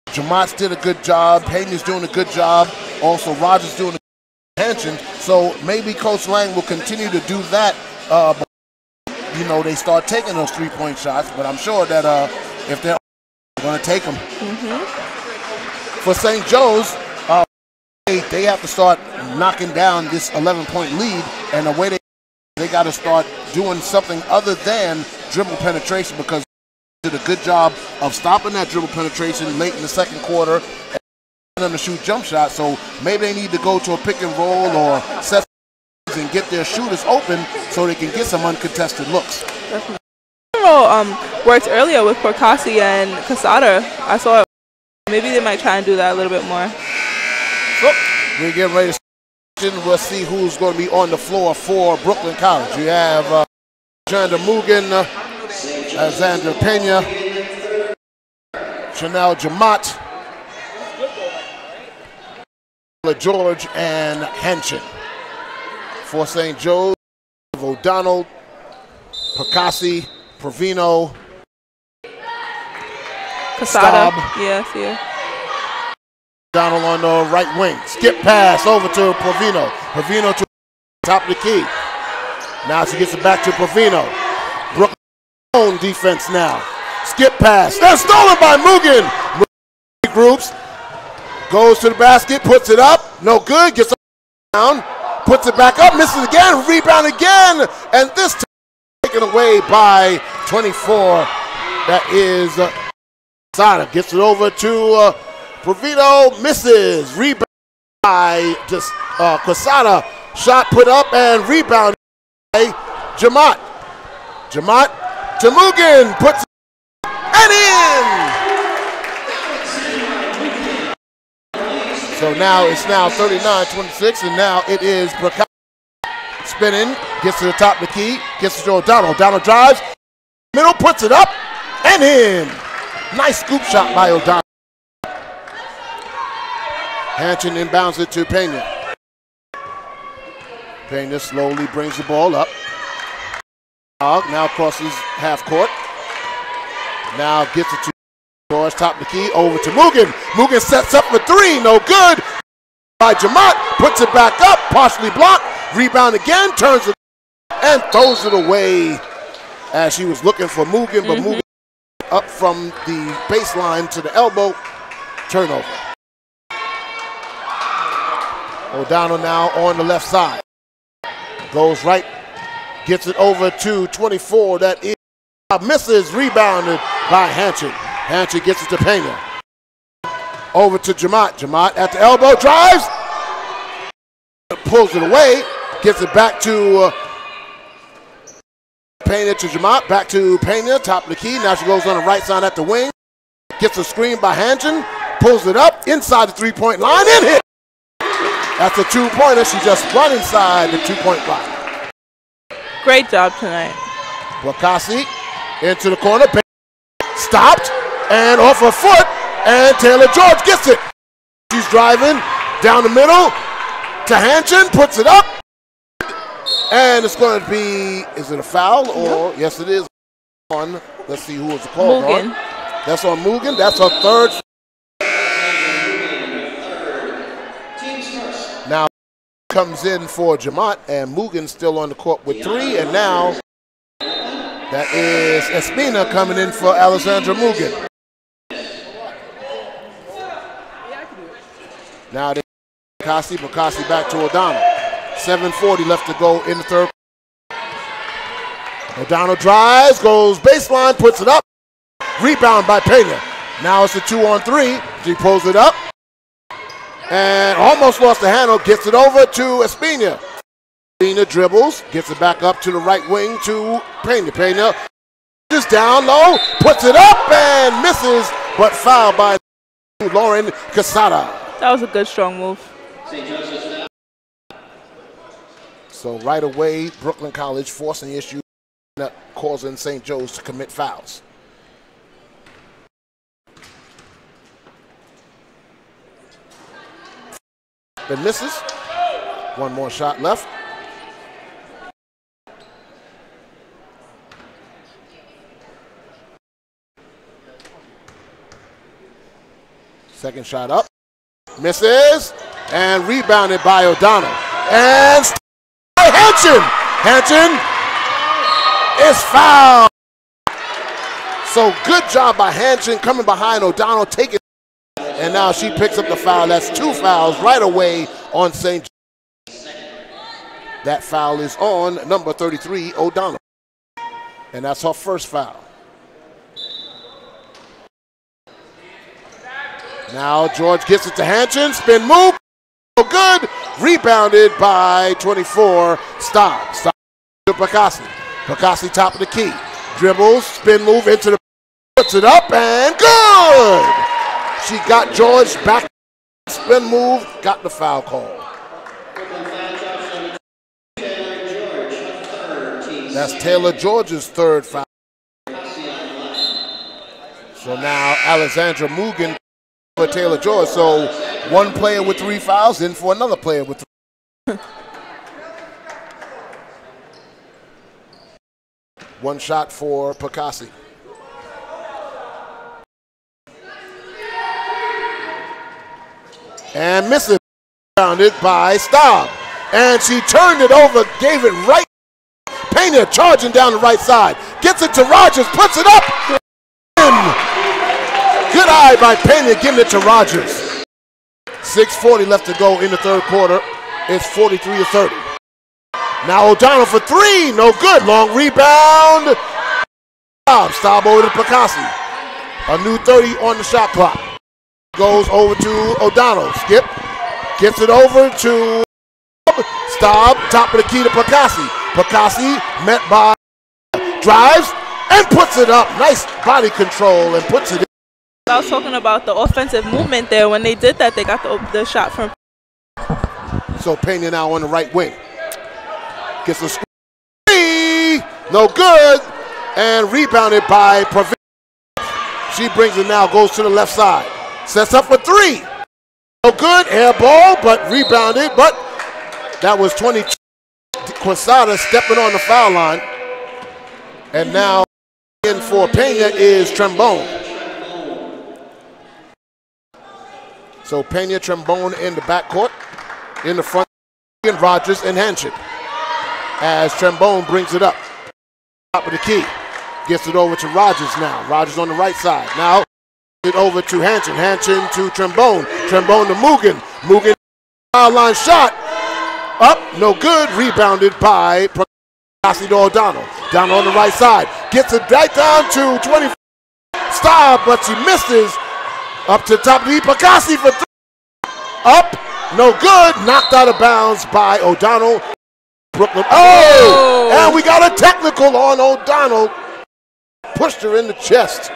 Jamat's did a good job. Pena's doing a good job. Also, Rogers doing a good attention. So maybe Coach Lang will continue to do that. But, you know, they start taking those three-point shots. But I'm sure that if they're going to take them. For St. Joe's, they have to start knocking down this 11-point lead. And the way they got to start doing something other than dribble penetration, because did a good job of stopping that dribble penetration late in the second quarter and them to shoot jump shots. So maybe they need to go to a pick and roll or set and get their shooters open so they can get some uncontested looks. Worked earlier with Porcasi and Casada. I saw it. Maybe they might try and do that a little bit more. So we're getting ready to we'll see who's going to be on the floor for Brooklyn College. You have Alexander Mugen, Alexander Pena, Chanel Jamat, George, and Henshin. For St. Joe's, O'Donnell, Percassi, Provino, Casada. Staub. Yes. O'Donnell on the right wing. Skip pass over to Provino. Provino to top of the key. Now she gets it back to Provino. Brooklyn own defense now. Skip pass. That's stolen by Mugen. Groups. Goes to the basket, puts it up. No good. Gets down. Puts it back up. Misses again. Rebound again. And this time taken away by 24. That is Sada. Gets it over to Provino. Misses. Rebound by Quesada. Shot put up and rebound by Jamat. Jamat to Mugen, puts it and in! So now it's 39-26, and now it is Percassi spinning, gets to the top of the key, gets it to O'Donnell. O'Donnell drives, middle, puts it up and in. Nice scoop shot by O'Donnell. Hanchin inbounds it to Pena. Pena slowly brings the ball up. Now crosses half court. Now gets it to George, top of the key, over to Mugen. Mugen sets up for three, no good. By Jamat, puts it back up, partially blocked. Rebound again, turns it and throws it away as she was looking for Mugen, but Mugen up from the baseline to the elbow. Turnover. O'Donnell now on the left side. Goes right. Gets it over to 24. That is misses. Rebounded by Hanchin. Hanchin gets it to Pena. Over to Jamat. Jamat at the elbow. Drives. Pulls it away. Gets it back to Pena to Jamat. Back to Pena. Top of the key. Now she goes on the right side at the wing. Gets a screen by Hanchin. Pulls it up inside the three-point line and hit. That's a two-pointer. She just run inside the two-point line. Great job tonight. Wakasi into the corner. Stopped and off her foot. And Taylor George gets it. She's driving down the middle to Hanchin. Puts it up. And it's going to be, is it a foul? Or yes, it is. Let's see who was the call on. That's on Mugen. That's her third. comes in for Jamont, and Mugen still on the court with 3, and now that is Espina coming in for Alessandra Mugen. Now they Bakasi back to O'Donnell. 7:40 left to go in the third. O'Donnell drives, goes baseline, puts it up. Rebound by Pena. Now it's a 2-on-3. She pulls it up. And almost lost the handle, gets it over to Espina. Espina dribbles, gets it back up to the right wing to Pena. Pena just down low, puts it up and misses, but fouled by Lauren Casada. That was a good, strong move. So right away, Brooklyn College forcing the issue, causing St. Joe's to commit fouls. It misses. One more shot left. Second shot up. Misses. And rebounded by O'Donnell. And Hanchin. Hanchin is fouled. So good job by Hanchin coming behind O'Donnell, taking. And now she picks up the foul. That's 2 fouls right away on St. Joe's. That foul is on number 33, O'Donnell. And that's her first foul. Now George gets it to Hanchin. Spin move. So good. Rebounded by 24, Staub. Staub to Bakasi. Bakasi top of the key. Dribbles, spin move into the. Puts it up and good. She got George back, spin move, got the foul call. That's Taylor George's third foul. So now Alessandra Mugen for Taylor George. So one player with 3 fouls, in for another player with 3. One shot for Bakasi. And misses, bounded by Staub. And she turned it over, gave it right. Pena charging down the right side. Gets it to Rogers, puts it up. Good eye by Pena, giving it to Rogers. 6:40 left to go in the third quarter. It's 43-30. Now O'Donnell for 3, no good. Long rebound. Staub over to Bakasi. A new 30 on the shot clock. Goes over to O'Donnell. Skip. Gets it over to Staub. Top of the key to Bakasi. Bakasi met by drives and puts it up. Nice body control and puts it in. I was talking about the offensive movement there. When they did that, they got the shot from. So Pena now on the right wing. Gets a screen. No good. And rebounded by Pravin. She brings it now. Goes to the left side. Sets up for 3. No good, air ball, but rebounded. But that was 22. Quesada stepping on the foul line. And now in for Pena is Trembone. So Pena, Trembone in the backcourt. In the front, Rogers and Hanchin. As Trembone brings it up. Top of the key. Gets it over to Rogers now. Rogers on the right side. Now it over to Hanchin. Hanchin to Trembone. Trembone to Mugen. Mugen foul line shot. Up, no good. Rebounded by Bakasi to O'Donnell. Down on the right side. Gets it right down to 20. Stop, but she misses. Up to the top of the Bakasi for 3. Up, no good. Knocked out of bounds by O'Donnell. Brooklyn. Oh! And we got a technical on O'Donnell. Pushed her in the chest.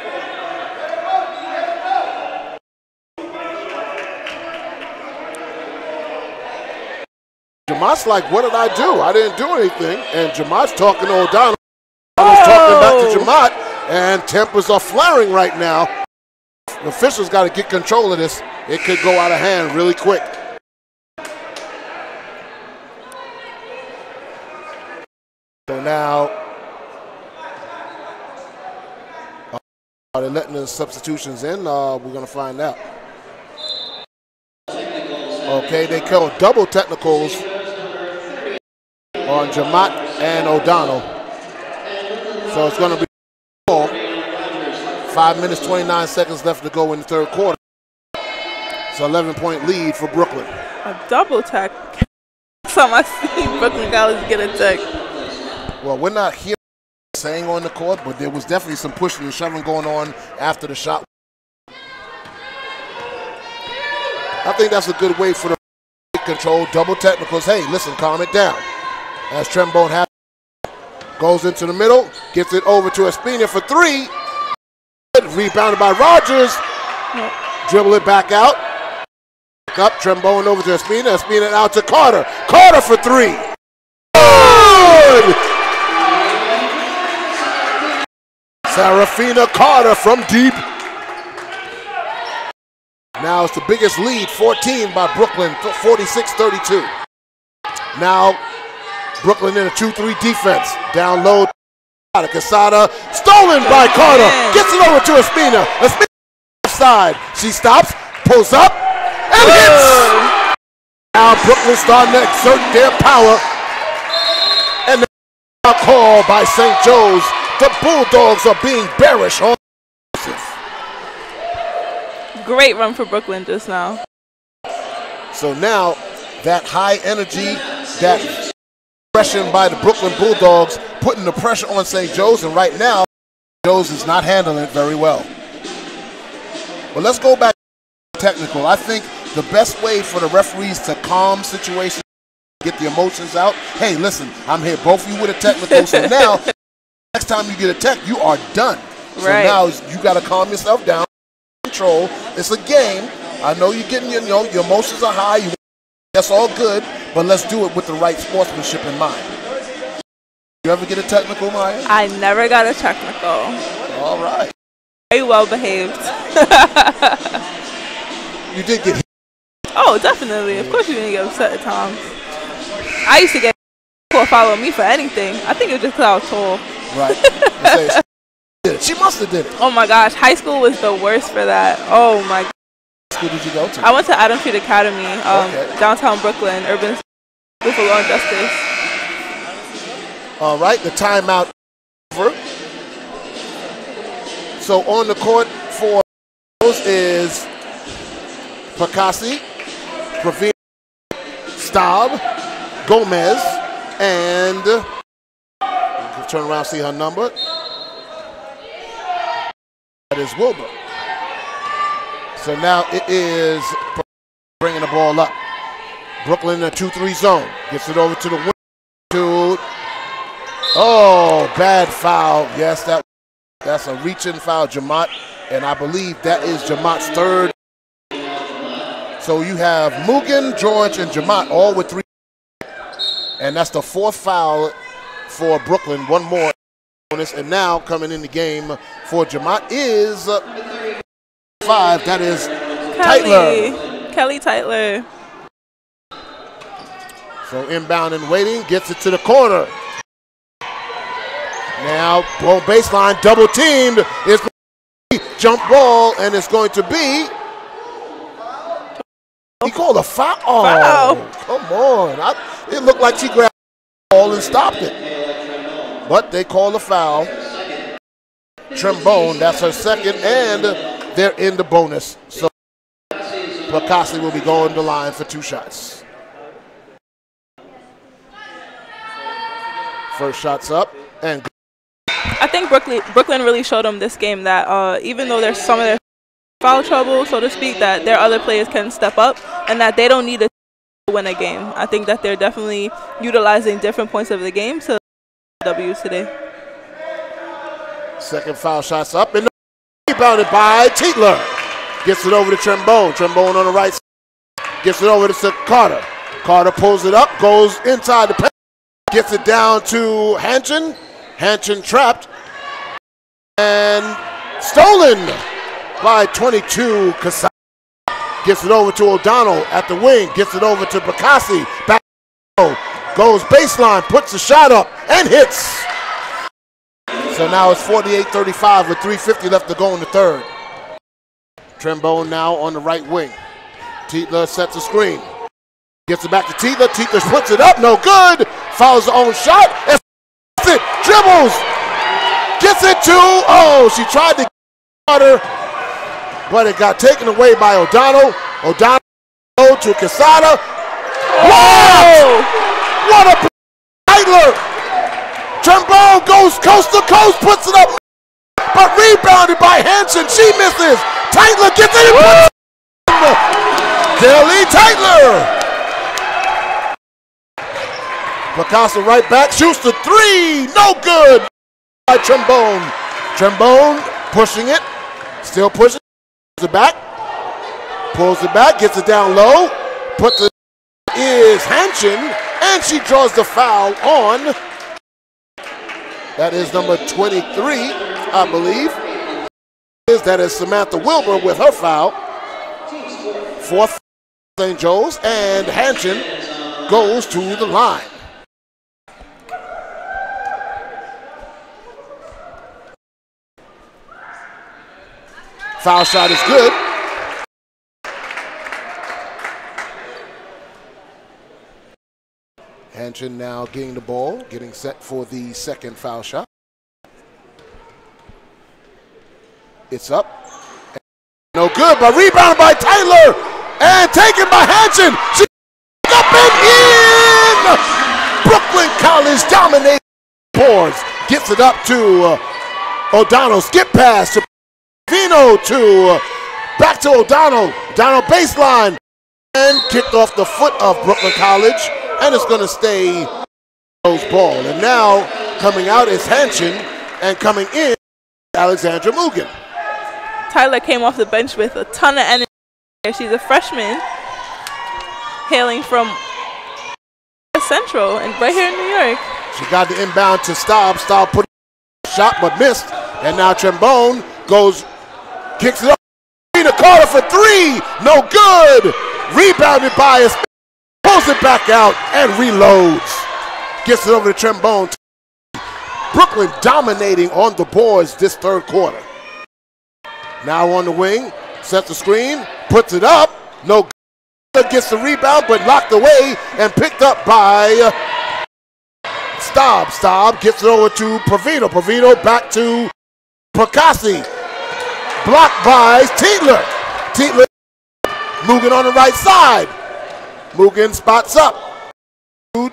Jamot's like, what did I do? I didn't do anything. And Jamot's talking to O'Donnell. O'Donnell's talking back to Jamot. And tempers are flaring right now. The officials got to get control of this. It could go out of hand really quick. So now, are they letting the substitutions in? We're going to find out. Okay, they call double technicals on Jamaat and O'Donnell. So it's going to be 5 minutes, 29 seconds left to go in the third quarter. It's an 11-point lead for Brooklyn. A double tech. Time I see Brooklyn College get a tech. Well, we're not here saying on the court, but there was definitely some pushing and shoving going on after the shot. I think that's a good way for the control double technicals. Hey, listen, calm it down. As Trembone has goes into the middle, gets it over to Espina for three. Rebounded by Rogers. Dribble it back out. Back up, Trembone over to Espina. Espina out to Carter. Carter for three. Good! Serafina Carter from deep. Now it's the biggest lead, 14 by Brooklyn, 46-32. Now Brooklyn in a 2-3 defense. Down low, Quesada, stolen by Carter. Gets it over to Espina. Espina side. She stops, pulls up, and hits. Now Brooklyn starting to exert their power. And the call by St. Joe's. The Bulldogs are being bearish on. Great run for Brooklyn just now. So now that high energy, that aggression by the Brooklyn Bulldogs putting the pressure on St. Joe's, and right now Joe's is not handling it very well. But let's go back to technical. I think the best way for the referees to calm situations, get the emotions out. Hey, listen, I'm here, both of you with a technical, so now next time you get a tech, you are done. So now you got to calm yourself down. Control. It's a game. I know you're getting your emotions are high. That's all good, but let's do it with the right sportsmanship in mind. You ever get a technical, Maya? I never got a technical. All right. Very well behaved. You did get hit. Oh, definitely. Of course you didn't get upset at times. I used to get people follow me for anything. I think it was just because I was tall. Right. She must have did it. Oh my gosh, high school was the worst for that. Oh my god. What school did you go to? I went to Adams Street Academy, downtown Brooklyn, Urban School for Law and Justice. All right, the timeout over. So on the court for those is Percassi, Praveen, Staub, Gomez, and turn around and see her number. That is Wilbur. So now it is bringing the ball up. Brooklyn in a 2-3 zone. Gets it over to the wing. Oh, bad foul. Yes, that's a reaching foul, Jamaat. And I believe that is Jamaat's third. So you have Mugen, George, and Jamaat all with 3. And that's the fourth foul for Brooklyn. One more. And now coming in the game for Jamaat is 5. That is Tytler. Kelly Tytler. So inbound and waiting, gets it to the corner. Now ball baseline, double teamed. It's jump ball, and it's going to be. He called a foul. Oh, come on! It looked like she grabbed the ball and stopped it. But they call a foul. Trembone, that's her second, and they're in the bonus. So Percassi will be going to the line for 2 shots. First shot's up, and I think Brooklyn really showed them this game that even though there's some of their foul trouble, so to speak, that their other players can step up and that they don't need to win a game. I think that they're definitely utilizing different points of the game to W's today. Second foul shot's up, and rebounded by Tietler. Gets it over to Trembone. Trembone on the right side. Gets it over to Carter. Carter pulls it up, goes inside the paint. Gets it down to Hanchin. Hanchin trapped. And stolen by 22. Casada gets it over to O'Donnell at the wing. Gets it over to Percassi. Back goes baseline, puts a shot up, and hits. So now it's 48-35 with 3:50 left to go in the third. Trembone now on the right wing. Tietler sets a screen. Gets it back to Tietler. Tietler puts it up. No good. fouls her own shot, and it, dribbles, gets it to, oh, she tried to get her, but it got taken away by O'Donnell. O'Donnell to Quesada. Whoa! What a Tyler! Trombone goes coast to coast, puts it up, but rebounded by Hanson. She misses. Tyler gets it and puts it in. Kelly Tyler. Picasso right back, shoots the three, no good by Trombone. Trombone pushing it, still pushing, pulls it back, gets it down low, puts it, is Hanchin, and she draws the foul on, that is number 23, I believe. That is Samantha Wilbur with her foul. Fourth St. Joe's, and Hanchin goes to the line. Foul shot is good. Hanchin now getting the ball, getting set for the second foul shot. It's up. No good, but rebounded by Tyler and taken by Hanchin. She up and in! Brooklyn College dominates boards. Gets it up to O'Donnell. Skip pass to Vino to back to O'Donnell. O'Donnell baseline and kicked off the foot of Brooklyn College, and it's going to stay ball. And now coming out is Hanchin, and coming in Alexandra Mugen. Tyler came off the bench with a ton of energy. She's a freshman hailing from Central and right here in New York. She got the inbound to Staub. Staub put a shot but missed, and now Trombone goes, kicks it up. Tina Carter for three, no good. Rebounded by us, pulls it back out and reloads. Gets it over to Trombone. Brooklyn dominating on the boards this third quarter. Now on the wing, sets the screen, puts it up, no good. Gets the rebound but locked away and picked up by Staub. Staub gets it over to Provino. Provino back to Percassi. Blocked by Tietler. Tietler, Mugen on the right side. Mugen spots up to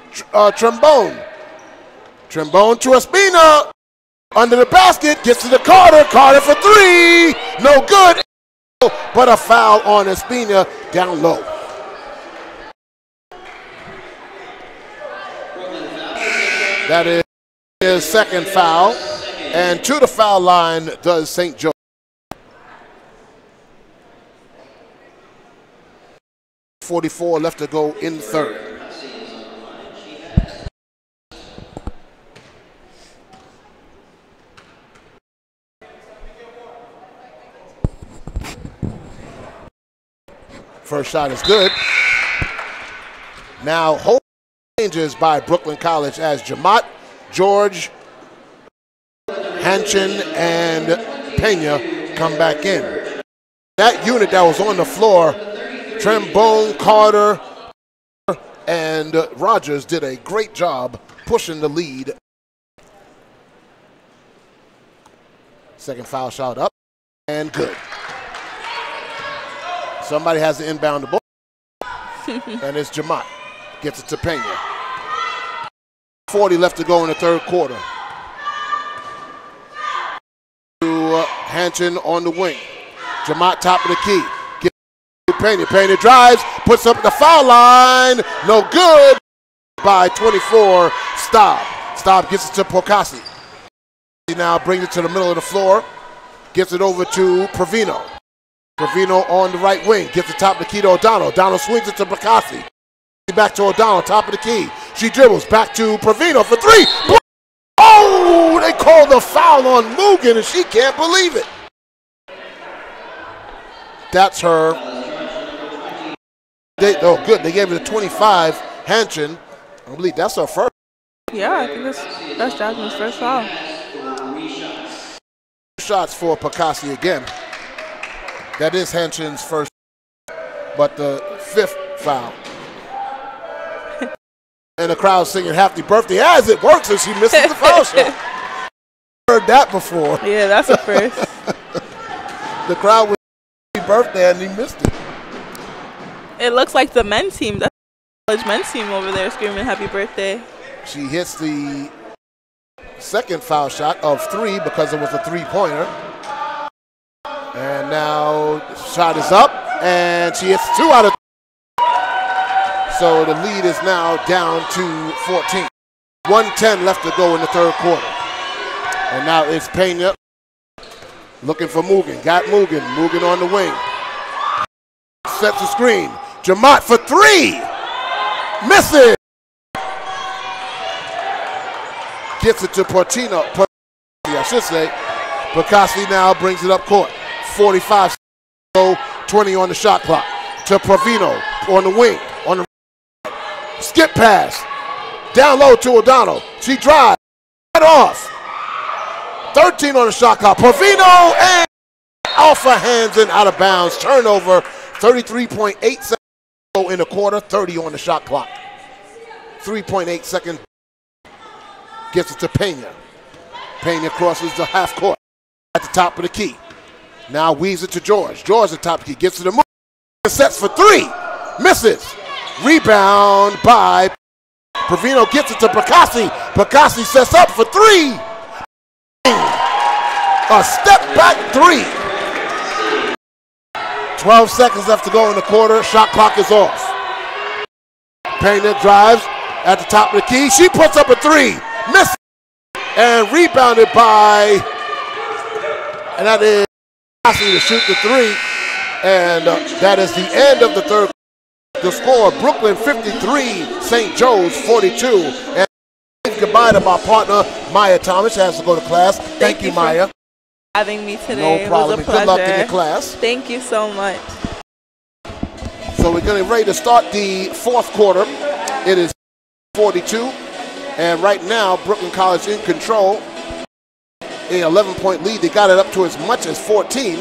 Trombone. Trombone to Espina. Under the basket, gets to the Carter. Carter for three. No good. But a foul on Espina down low. That is his second foul. And to the foul line does St. Joe. 44 left to go in the third. First shot is good. Now whole changes by Brooklyn College as Jamat, George, Hanchin, and Pena come back in. That unit that was on the floor, Trombone, Carter, and Rogers did a great job pushing the lead. Second foul shot up and good. Somebody has to inbound the ball, and it's Jamat. Gets it to Pena. 40 left to go in the third quarter. To Hanchin on the wing. Jamat top of the key. Gets to Pena. Pena drives, puts up the foul line. No good by 24. Staub. Staub gets it to Percassi. He now brings it to the middle of the floor. Gets it over to Provino. Provino on the right wing, gets the top of the key to O'Donnell. O'Donnell swings it to Percassi. Back to O'Donnell, top of the key. She dribbles back to Provino for three. Oh, they called the foul on Mugen, and she can't believe it. That's her. Oh, good. They gave it a 25. Hanchin, I believe that's her first. Yeah, I think that's Jasmine's first foul. Shots for Percassi again. That is Hanchin's first, but the fifth foul. And the crowd singing happy birthday as it works and she misses the foul shot. Heard that before. Yeah, that's a first. The crowd was happy birthday and he missed it. It looks like the men's team. That's the college men's team over there screaming happy birthday. She hits the second foul shot of 3 because it was a 3-pointer. And now the shot is up and she hits 2 out of 3. So the lead is now down to 14. 1:10 left to go in the third quarter. And now it's Pena looking for Mugen. Got Mugen. Mugen on the wing. Sets the screen. Jamaat for 3. Misses. Gets it to Portino. I should say. Bacassi now brings it up court. 45 seconds, 20 on the shot clock. To Provino on the wing. On the skip pass. Down low to O'Donnell. She drives. Right off. 13 on the shot clock. Provino and off her hands and out of bounds. Turnover. 33.8 seconds in the quarter. 30 on the shot clock. 3.8 seconds. Gets it to Pena. Pena crosses the half court at the top of the key. Now weaves it to George. George at the top of the key. Gets to the move. Sets for 3. Misses. Rebound by Provino. Gets it to Bacassi. Bacassi sets up for 3. A step back 3. 12 seconds left to go in the quarter. Shot clock is off. Pena drives at the top of the key. She puts up a 3. Misses. And rebounded by, and that is Bacassi to shoot the 3. And that is the end of the third. The score, Brooklyn 53, St. Joe's 42. And goodbye to my partner, Maya Thomas. She has to go to class. Thank you, Maya. Having me today. No problem. It was a pleasure. Good luck in your class. Thank you so much. So we're getting ready to start the fourth quarter. It is 42. And right now, Brooklyn College in control. A 11-point lead. They got it up to as much as 14.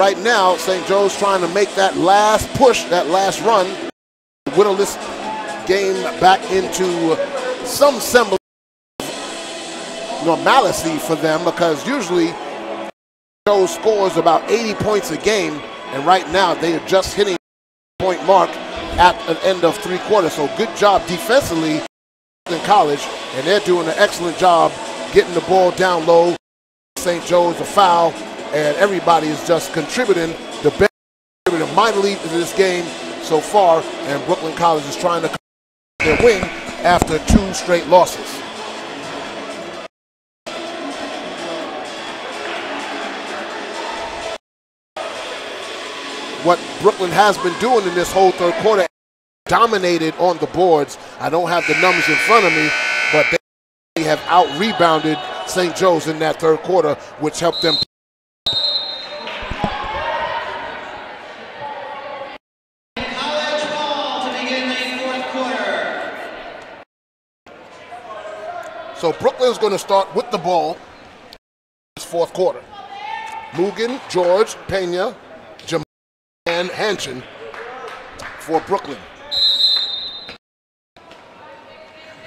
Right now, St. Joe's trying to make that last push, that last run, whittle this game back into some semblance of normalcy for them, because usually Joe scores about 80 points a game, and right now they are just hitting the point mark at an end of 3 quarters. So good job defensively in college, and they're doing an excellent job getting the ball down low. St. Joe's a foul, and everybody is just contributing. The best contributor mightily to this game so far, and Brooklyn College is trying to their win after 2 straight losses. What Brooklyn has been doing in this whole third quarter, dominated on the boards. I don't have the numbers in front of me, but they have out-rebounded St. Joe's in that third quarter, which helped them. College ball to begin the fourth quarter. So Brooklyn's going to start with the ball this fourth quarter. Mugen, George, Pena, Jamal, and Hanchin for Brooklyn.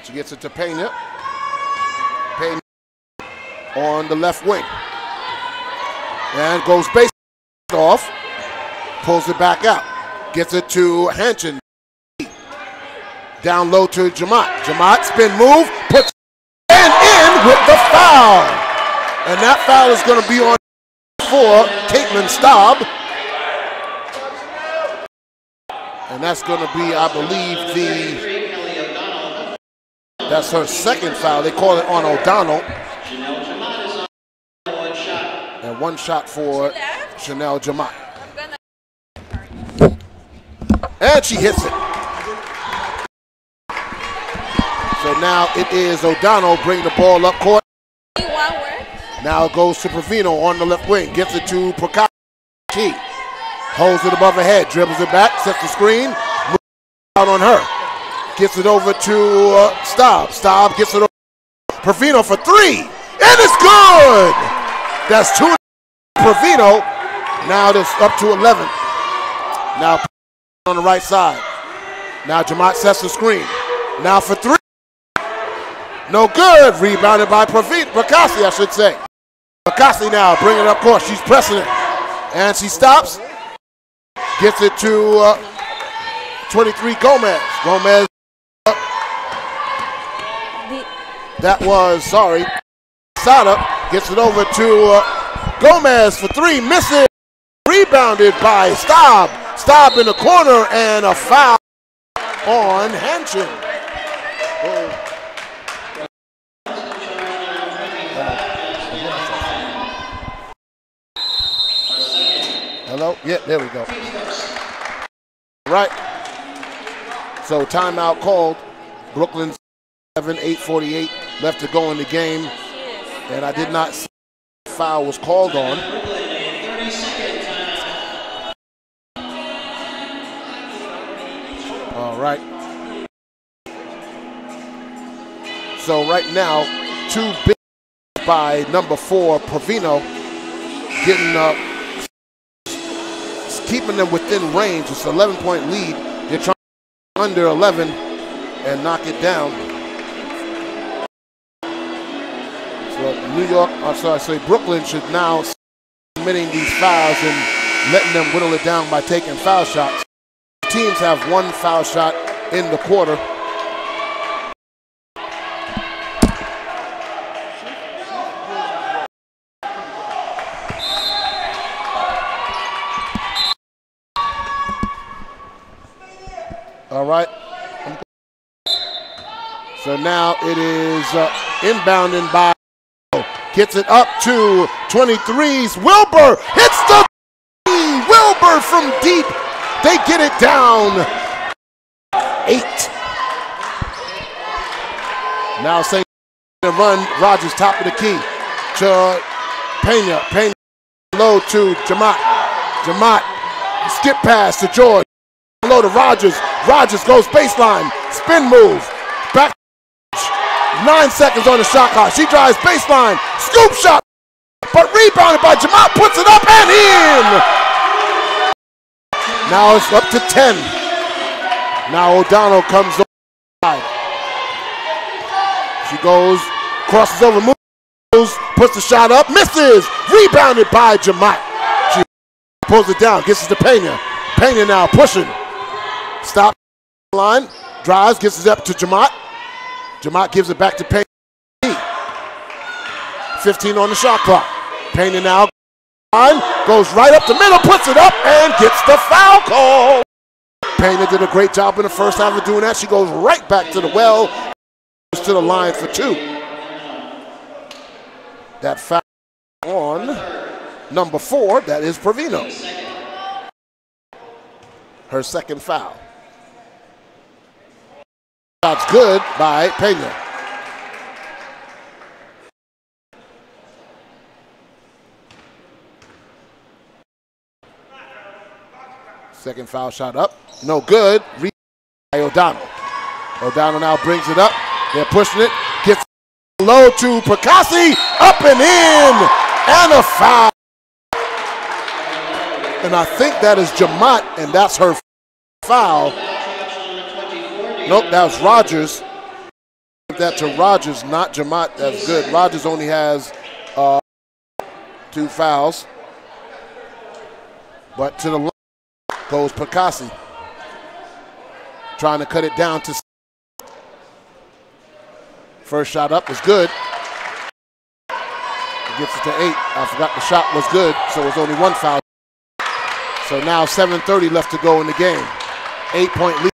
She gets it to Pena. Pena on the left wing. And goes base off. Pulls it back out. Gets it to Hanchin. Down low to Jamaat. Jamaat spin move. Puts and in with the foul. And that foul is going to be on for Caitlin Staub. And that's going to be, I believe, that's her second foul. They call it on O'Donnell. And 1 shot for Chanel Jamaat. And she hits it. So now it is O'Donnell bringing the ball up court. Now it goes to Provino on the left wing. Gets it to Prakashi. Holds it above her head. Dribbles it back. Sets the screen. Moves out on her. Gets it over to Staub. Staub gets it over to Provino for 3. And it's good! That's 2 Provino. Now it's up to 11. Now on the right side. Now Jamaat sets the screen. Now for three. No good. Rebounded by Percassi, I should say. Percassi now bringing it up court. She's pressing it. And she stops. Gets it to 23 Gomez. Gomez. That was, sorry. Sada gets it over to Gomez for three. Misses. Rebounded by Staub. Staub in the corner and a foul on Hanchin. Hello? Yeah, there we go. Right. So timeout called. Brooklyn 7, 8:48 left to go in the game. And I did not see the foul was called on. All right. So right now, 2 big by number 4, Provino, getting keeping them within range. It's an 11-point lead. They're trying under 11 and knock it down. So New York, Brooklyn should now start committing these fouls and letting them whittle it down by taking foul shots. Teams have 1 foul shot in the quarter. All right. So now it is inbounding by, gets it up to 23's Wilbur, hits the Wilbur from deep. They get it down 8. Now St. run, Rogers top of the key to Pena. Pena low to Jamat. Jamat skip pass to George. Low to Rogers. Rogers goes baseline. Spin move. Back. 9 seconds on the shot clock. She drives baseline. Scoop shot. But rebounded by Jamat. Puts it up and in. Now it's up to 10. Now O'Donnell comes over. She goes, crosses over, moves, puts the shot up, misses. Rebounded by Jamat. She pulls it down, gets it to Pena. Pena now pushing. Stop line, drives, gets it up to Jamat. Jamat gives it back to Pena. 15 on the shot clock. Pena now goes right up the middle, puts it up, and gets the foul call. Pena did a great job in the first half of doing that. She goes right back to the well, to the line for 2. That foul on number 4, that is Provino. Her second foul. Shot's good by Pena. Second foul shot up. No good. By O'Donnell. O'Donnell now brings it up. They're pushing it. Gets low to Percassi. Up and in. And a foul. And I think that is Jamat, and that's her foul. Nope, that was Rogers. Give that to Rogers, not Jamat. That's good. Rogers only has 2 fouls. But to the line goes Percassi. Trying to cut it down to. First shot up was good. It gets it to 8. I forgot the shot was good, so it was only 1 foul. So now 7:30 left to go in the game. 8-point lead.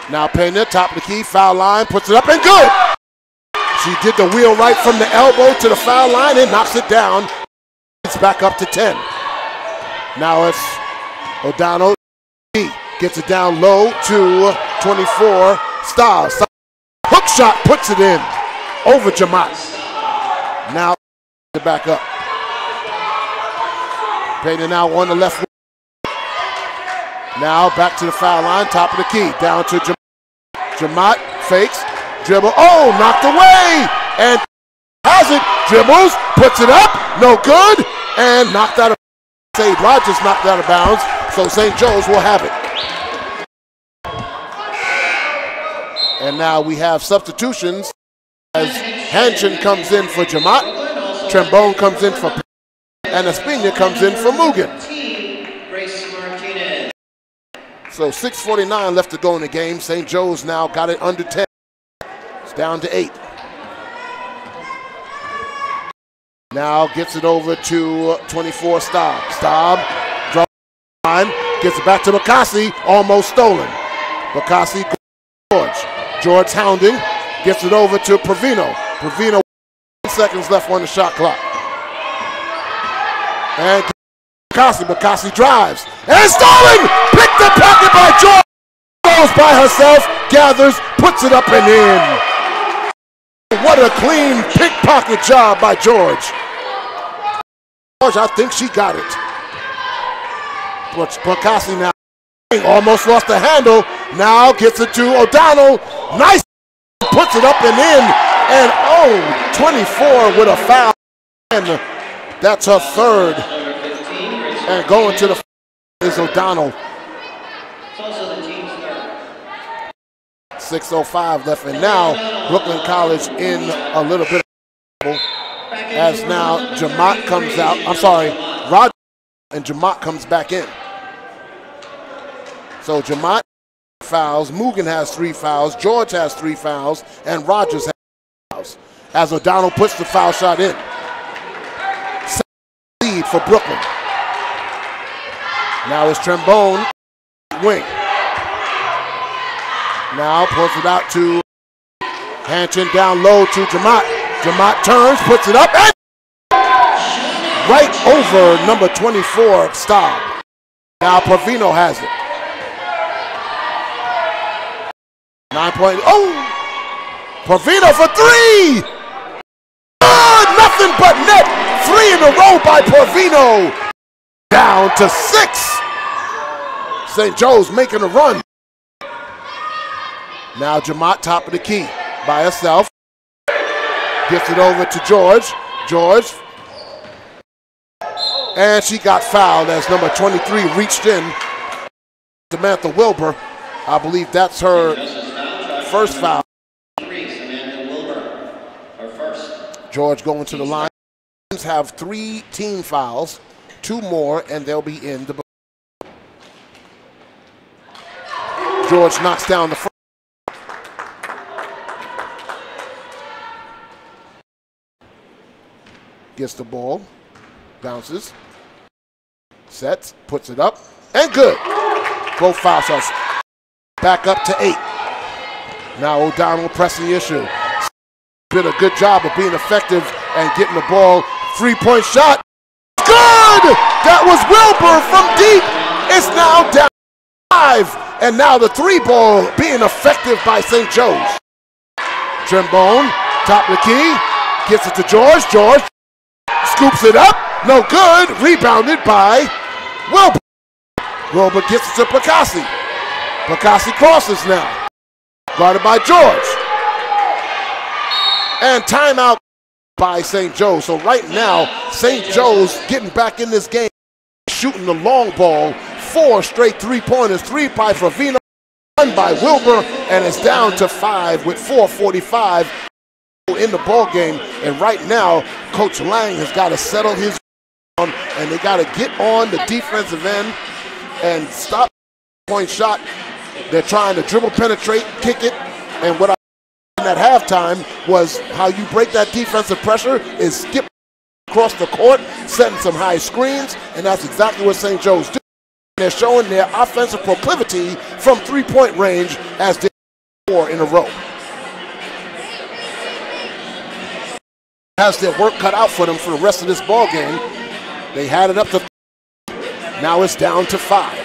Now Pena, top of the key, foul line, puts it up and good. She did the wheel right from the elbow to the foul line and knocks it down. It's back up to 10. Now it's O'Donnell. He gets it down low to 24. Styles. Hook shot, puts it in over Jamat. Now to back up. Pena now on the left. Now back to the foul line, top of the key, down to Jamat. Jamat fakes, dribble, oh, knocked away, and has it, dribbles, puts it up, no good, and knocked out of bounds. Rogers knocked out of bounds, so St. Joe's will have it. And now we have substitutions as Hanchin comes in for Jamat, Trombone comes in for, and Espina comes in for Mugen. So 6:49 left to go in the game. St. Joe's now got it under 10. It's down to 8. Now gets it over to 24 Staub. Staub draws line, gets it back to Bakassi, almost stolen. Bakassi, George hounding, gets it over to Provino. Provino, 1 seconds left on the shot clock. And Bakassi drives. And stolen! Picked the pocket by George. Goes by herself, gathers, puts it up and in. What a clean pickpocket job by George. George, I think she got it. But Bakassi now almost lost the handle. Now gets it to O'Donnell. Nice. Puts it up and in. And oh, 24 with a foul. And that's her third. And going to the is O'Donnell. 6:05 left. And now Brooklyn College in a little bit of trouble. As now Jamat comes out. I'm sorry, Roger and Jamat comes back in. So Jamat fouls, Mugen has 3 fouls, George has 3 fouls, and Rogers has 3 fouls. As O'Donnell puts the foul shot in. Lead for Brooklyn. Now it's Trombone, wing. Now pulls it out to Hanchin, down low to Jamat. Jamat turns, puts it up, and right over number 24, Staub. Now Provino has it. 9 point, oh! Provino for 3! Good, nothing but net. 3 in a row by Provino. Down to 6. St. Joe's making a run. Now Jamat top of the key by herself. Gets it over to George. George. And she got fouled as number 23 reached in. Samantha Wilbur. I believe that's her first foul. George going to the line. Have 3 team fouls. 2 more and they'll be in the. George knocks down the first. Gets the ball, bounces, sets, puts it up, and good. Both foul shots. Back up to 8. Now O'Donnell pressing the issue. Did a good job of being effective and getting the ball. 3-point shot. Good! That was Wilbur from deep. It's now down 5. And now the 3-ball being effective by St. Joe's. Trombone, top of the key, gets it to George. George scoops it up, no good, rebounded by Wilbur. Wilbur gets it to Bakassi. Bakassi crosses now, guarded by George. And timeout by St. Joe's. So right now, St. Joe's getting back in this game, shooting the long ball, 4 straight 3-pointers, 3 by Favino, 1 by Wilbur, and it's down to 5 with 4:45 in the ball game. And right now Coach Lang has got to settle his on, and they got to get on the defensive end and stop point shot. They're trying to dribble, penetrate, kick it, and what I at halftime was how you break that defensive pressure is skip across the court, setting some high screens, and that's exactly what St. Joe's do. They're showing their offensive proclivity from 3-point range as they 4 in a row. Has their work cut out for them for the rest of this ball game. They had it up to, now it's down to 5.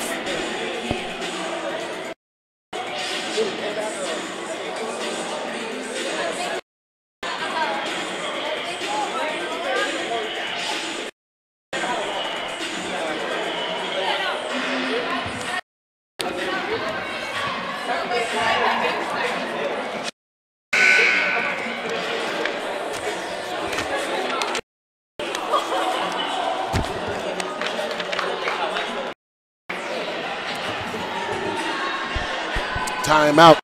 Timeout.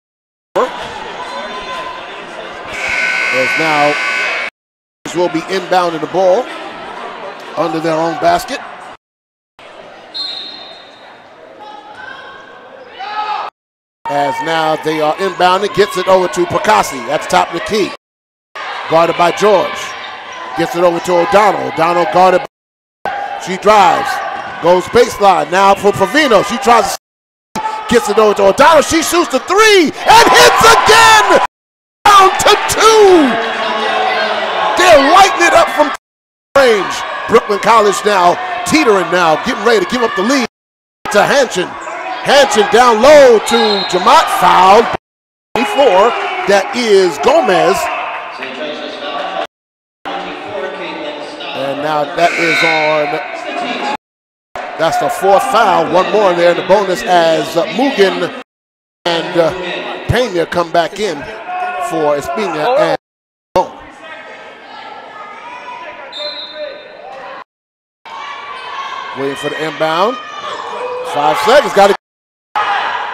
Now, will be inbounding the ball under their own basket. As now they are inbounding, gets it over to Percassi at the top of the key. Guarded by George. Gets it over to O'Donnell. O'Donnell guarded by, she drives. Goes baseline now for Provino. She tries to, gets it over to O'Donnell. She shoots the three and hits again! Down to two! They're lighting it up from range. Brooklyn College now, teetering now, getting ready to give up the lead to Hanchin. Hanchin down low to Jamat, fouled. 24, that is Gomez. And now that is on, that's the fourth foul. One more there in the bonus as Mugen and Pena come back in for Espina and Bone. Waiting for the inbound. 5 seconds, got it.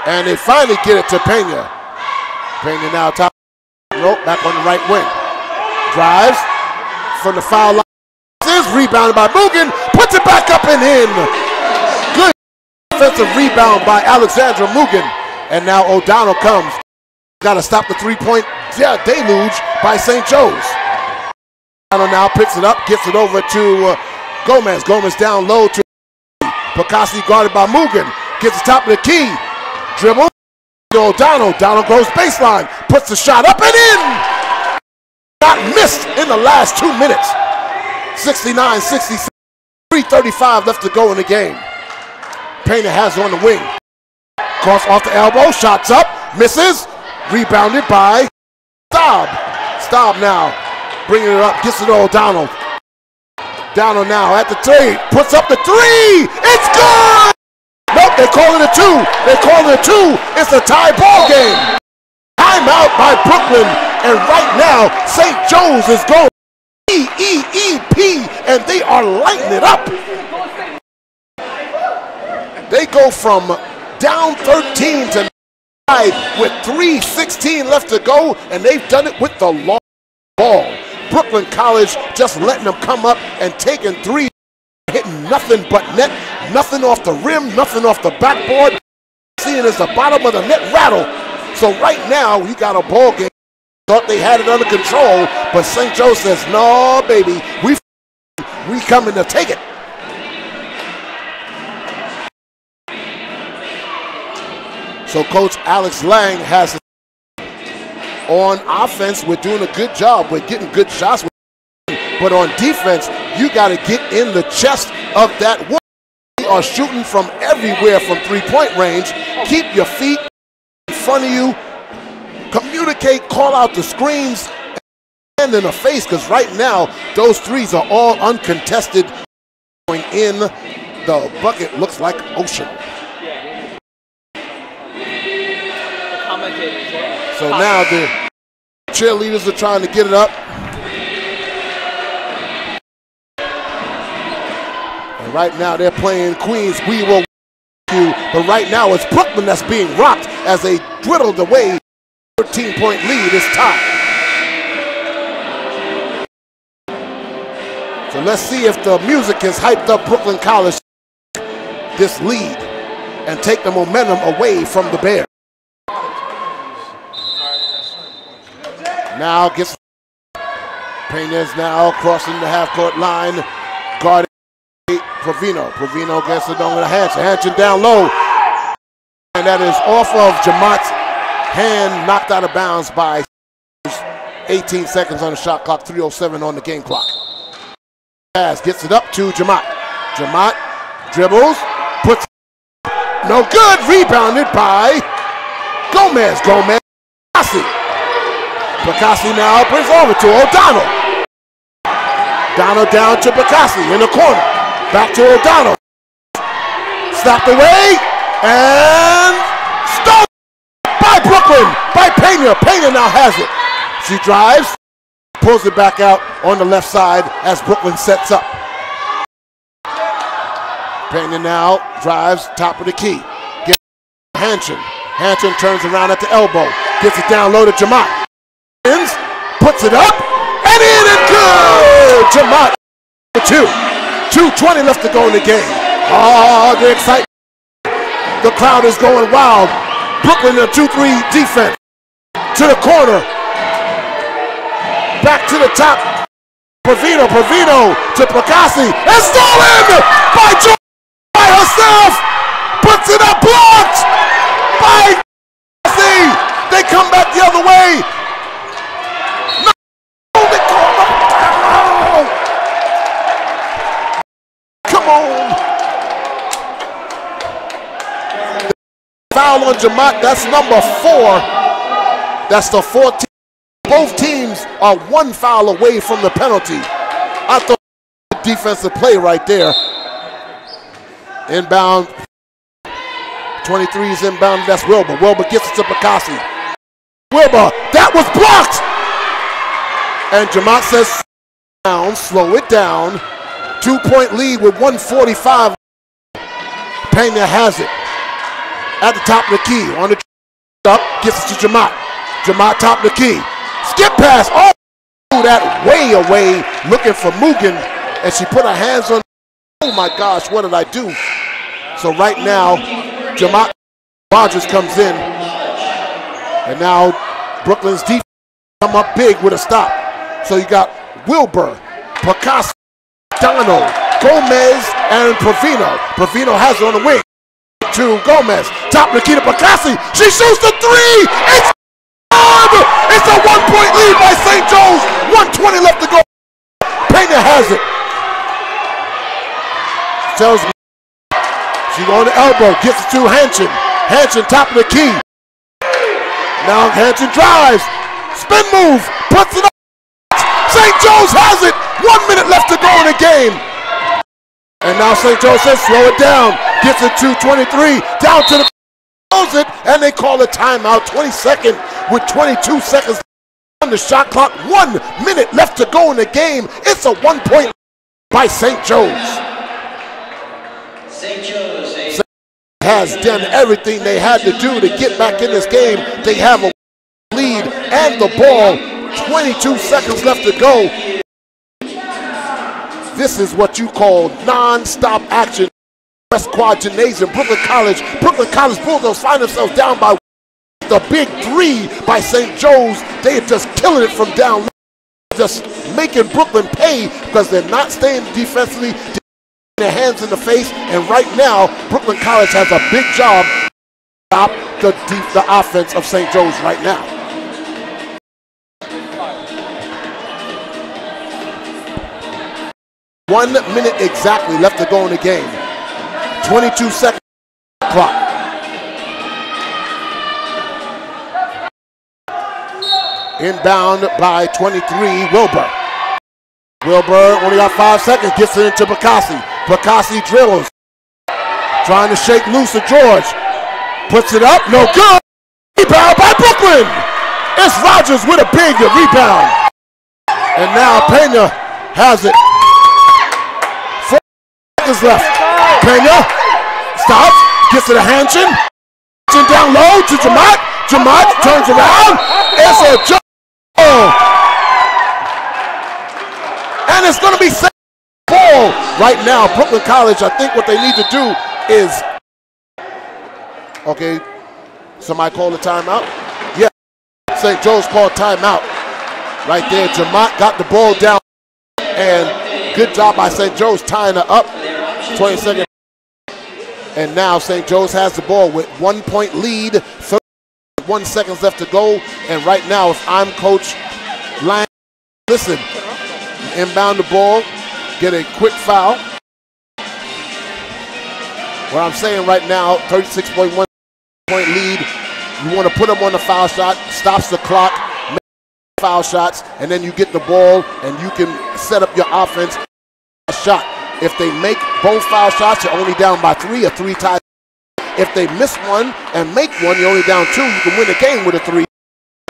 And they finally get it to Pena. Pena now top, nope, back on the right wing. Drives from the foul line. Is rebounded by Mugen, puts it back up and in. Good offensive rebound by Alexandra Mugen. And now O'Donnell comes. Got to stop the three-point deluge by St. Joe's. O'Donnell now picks it up, gets it over to Gomez. Gomez down low to Percassi, guarded by Mugen. Gets the top of the key. Dribble. O'Donnell. O'Donnell goes baseline. Puts the shot up and in. Not missed in the last 2 minutes. 69-67. 3:35 left to go in the game. Pena has it on the wing. Cross off the elbow. Shots up. Misses. Rebounded by Staub. Staub now. Bringing it up. Gets it to O'Donnell. O'Donnell now at the three. Puts up the three. It's good. Nope, they call it a two. They call it a two. It's a tie ball game. Timeout by Brooklyn. And right now, St. Joe's is going E-E-E-P, and they are lighting it up. They go from down 13 to 5 with 3:16 left to go, and they've done it with the long ball. Brooklyn College just letting them come up and taking three, hitting nothing but net, nothing off the rim, nothing off the backboard. Seeing as the bottom of the net rattle. So right now, we got a ball game. Thought they had it under control, but St. Joe says, no, baby, we coming to take it. So Coach Alex Lang has on offense, we're doing a good job. We're getting good shots. But on defense, you got to get in the chest of that woman. We are shooting from everywhere from three-point range. Keep your feet in front of you. Communicate, call out the screens, and in the face, because right now, those threes are all uncontested. Going in, the bucket looks like ocean. So now the cheerleaders are trying to get it up. And right now they're playing Queens, we will you. But right now it's Brooklyn that's being rocked as they dwindled away. 13-point lead is tied. So let's see if the music has hyped up Brooklyn College this lead and take the momentum away from the Bears. Now gets Pena's now crossing the half-court line, guarding Provino. Provino gets it on the Hanchin. Hanchin down low, and that is off of Jamat's hand, knocked out of bounds by 18 seconds on the shot clock, 3:07 on the game clock. Pass gets it up to Jamat. Jamat dribbles, puts no good, rebounded by Gomez. Gomez, Percassi now brings over to O'Donnell. O'Donnell down to Percassi in the corner. Back to O'Donnell. Stopped away and stolen by Brooklyn, by Pena. Pena now has it. She drives, pulls it back out on the left side as Brooklyn sets up. Pena now drives, top of the key. Gets Hanchin. Hanchin turns around at the elbow. Gets it down low to Jamat. Puts it up. in and good! Jamont, 2:20 left to go in the game. Oh, the excitement. The crowd is going wild. Brooklyn in a 2-3 defense. To the corner. Back to the top. Provino to Percassi. And stolen by George by herself. Puts it up, blocked by Percassi. They come back the other way. No, they call them down. Come on. Foul on Jamont. That's number 4. That's the 14th. Both teams are 1 foul away from the penalty. I thought defensive play right there. Inbound. 23 is inbound. That's Wilbur. Wilbur gets it to Percassi. Wilbur, that was blocked. And Jamont says, down, slow it down. 2-point lead with 1:45. Pena has it. At the top of the key. On the up, gets it to Jamont. Jamont top of the key. Skip pass. Oh, that way away, looking for Mugen, and she put her hands on. Oh my gosh, what did I do? So right now, Jamont Rogers comes in, and now Brooklyn's defense come up big with a stop. So you got Wilbur, Percassi, Dono, Gomez, and Provino. Provino has it on the wing to Gomez. Top of the key to Percassi. She shoots the 3. It's a 1-point lead by St. Joe's. 1:20 left to go. Pena has it. Tells me she on the elbow. Gets it to Hanchin. Hanchin top of the key. Now Hanchin drives. Spin move. Puts it up. St. Joe's has it. 1 minute left to go in the game. And now St. Joe's says slow it down. Gets it to 23. Down to the it, and they call a timeout. 22nd with 22 seconds on the shot clock. 1 minute left to go in the game. It's a 1-point by St. Joe's. St. Joe's has done everything they had to do to get back in this game. They have a lead and the ball. 22 seconds left to go. This is what you call non-stop action. West Quad Gymnasium, Brooklyn College. Brooklyn College Bulldogs find themselves down by the big 3 by St. Joe's. They are just killing it from down low, just making Brooklyn pay because they're not staying defensively. Their hands in the face, and right now Brooklyn College has a big job to stop the offense of St. Joe's right now. One minute exactly left to go in the game. 22 seconds clock. Inbound by 23, Wilbur. Wilbur only got 5 seconds, gets it into Percassi. Percassi drills. Trying to shake loose of George. Puts it up, no good. Rebound by Brooklyn. It's Rogers with a big rebound. And now Pena has it. 4 seconds left. Pena stops, gets it to Hanchin. Hanchin down low to Jamont. Jamont turns around. It's a jump ball. And it's going to be second ball. Right now, Brooklyn College, I think what they need to do is, okay, somebody call a timeout? Yeah, St. Joe's called timeout. Right there, Jamont got the ball down. And good job by St. Joe's tying her up. 20 seconds. And now St. Joe's has the ball with 1-point lead. 31 seconds left to go. And right now, if I'm Coach Lang, listen, inbound the ball, get a quick foul. What I'm saying right now, 36.1 point lead. You want to put them on the foul shot, stops the clock, make foul shots, and then you get the ball and you can set up your offense shot. If they make both foul shots, you're only down by 3, a 3 tie. If they miss one and make one, you're only down 2. You can win the game with a 3.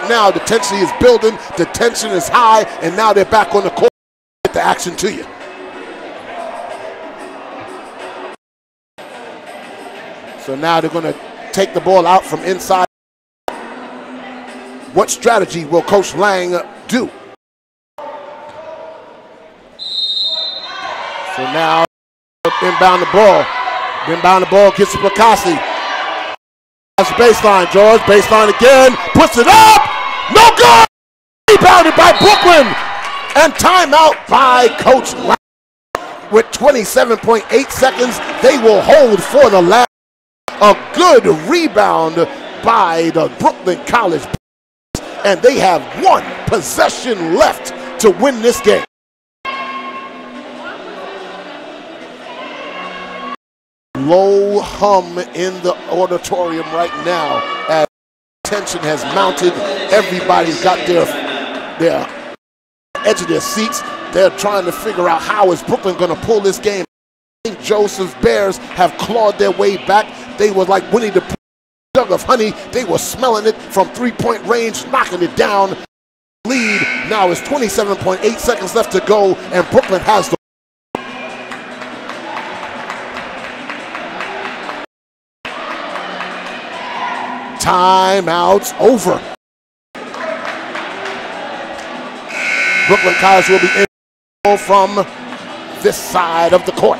Now the tension is building, the tension is high, and now they're back on the court to get the action to you. So now they're going to take the ball out from inside. What strategy will Coach Lang do? So now inbound the ball. Inbound the ball gets to Bacassi. That's the baseline, George. Baseline again. Puts it up. No good. Rebounded by Brooklyn. And timeout by Coach Lang. With 27.8 seconds, they will hold for the last. A good rebound by the Brooklyn College. And they have one possession left to win this game. Low hum in the auditorium right now as tension has mounted. Everybody's got their edge of their seats. They're trying to figure out how is Brooklyn going to pull this game. St. Joseph's Bears have clawed their way back. They were like Winnie the Pooh, jug of honey. They were smelling it from three-point range, knocking it down. Lead now is 27.8 seconds left to go, and Brooklyn has the timeouts over. Brooklyn College will be in from this side of the court.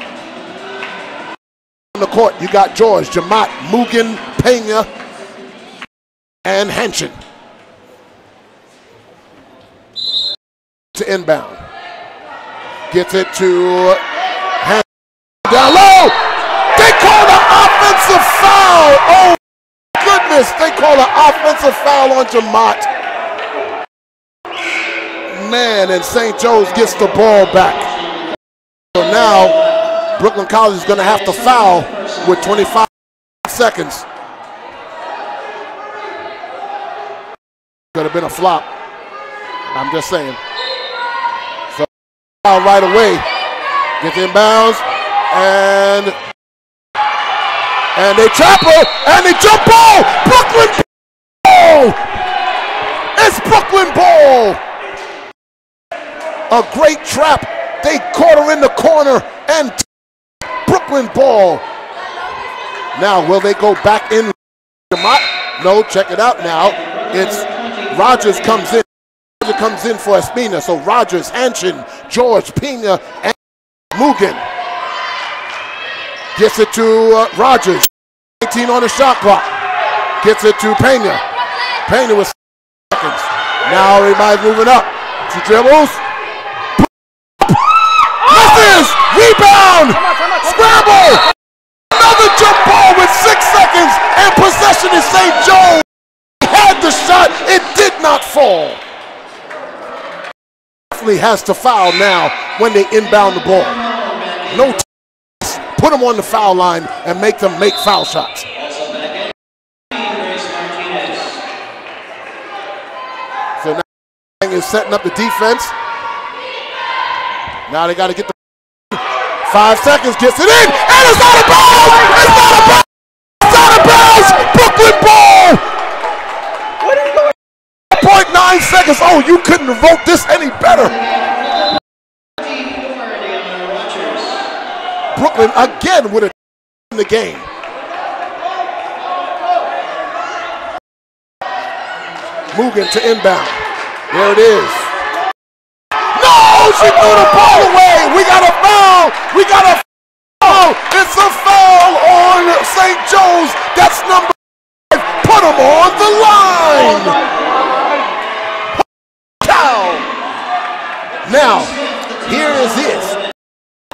On the court, you got George, Jamat, Mugen, Pena, and Henshin. To inbound. Gets it to Henshin. Down low! They call the offensive foul! Oh, goodness, they call an offensive foul on Jamat. Man, and St. Joe's gets the ball back. So now, Brooklyn College is going to have to foul with 25 seconds. Could have been a flop. I'm just saying. So, foul right away. Gets inbounds, and they trap her, and they jump ball! Brooklyn ball! It's Brooklyn ball! A great trap. They caught her in the corner, and Brooklyn ball. Now, will they go back in? No, check it out now. It's Rogers comes in. Rogers comes in for Espina. So Rogers, Hanshin, George, Pena, and Mugen. Gets it to Rogers. 18 on the shot clock. Gets it to Pena. Pena with seconds. Now everybody's moving up. She dribbles. Misses! Rebound! Scramble! Another jump ball with 6 seconds, and possession is St. Joe. He had the shot, it did not fall. Definitely has to foul now when they inbound the ball. No put them on the foul line and make them make foul shots. So now is setting up the defense. Now they got to get the 5 seconds, gets it in, and it's out of bounds! It's out of bounds! It's out of bounds! Brooklyn ball! 0.9 seconds. Oh, you couldn't have wrote this any better. Brooklyn again with a in the game. Mugen to inbound. There it is. No, she threw the ball away. We got a foul. We got a foul. It's a foul on St. Joe's. That's number 5. Put him on the line. Foul. Now, here is his.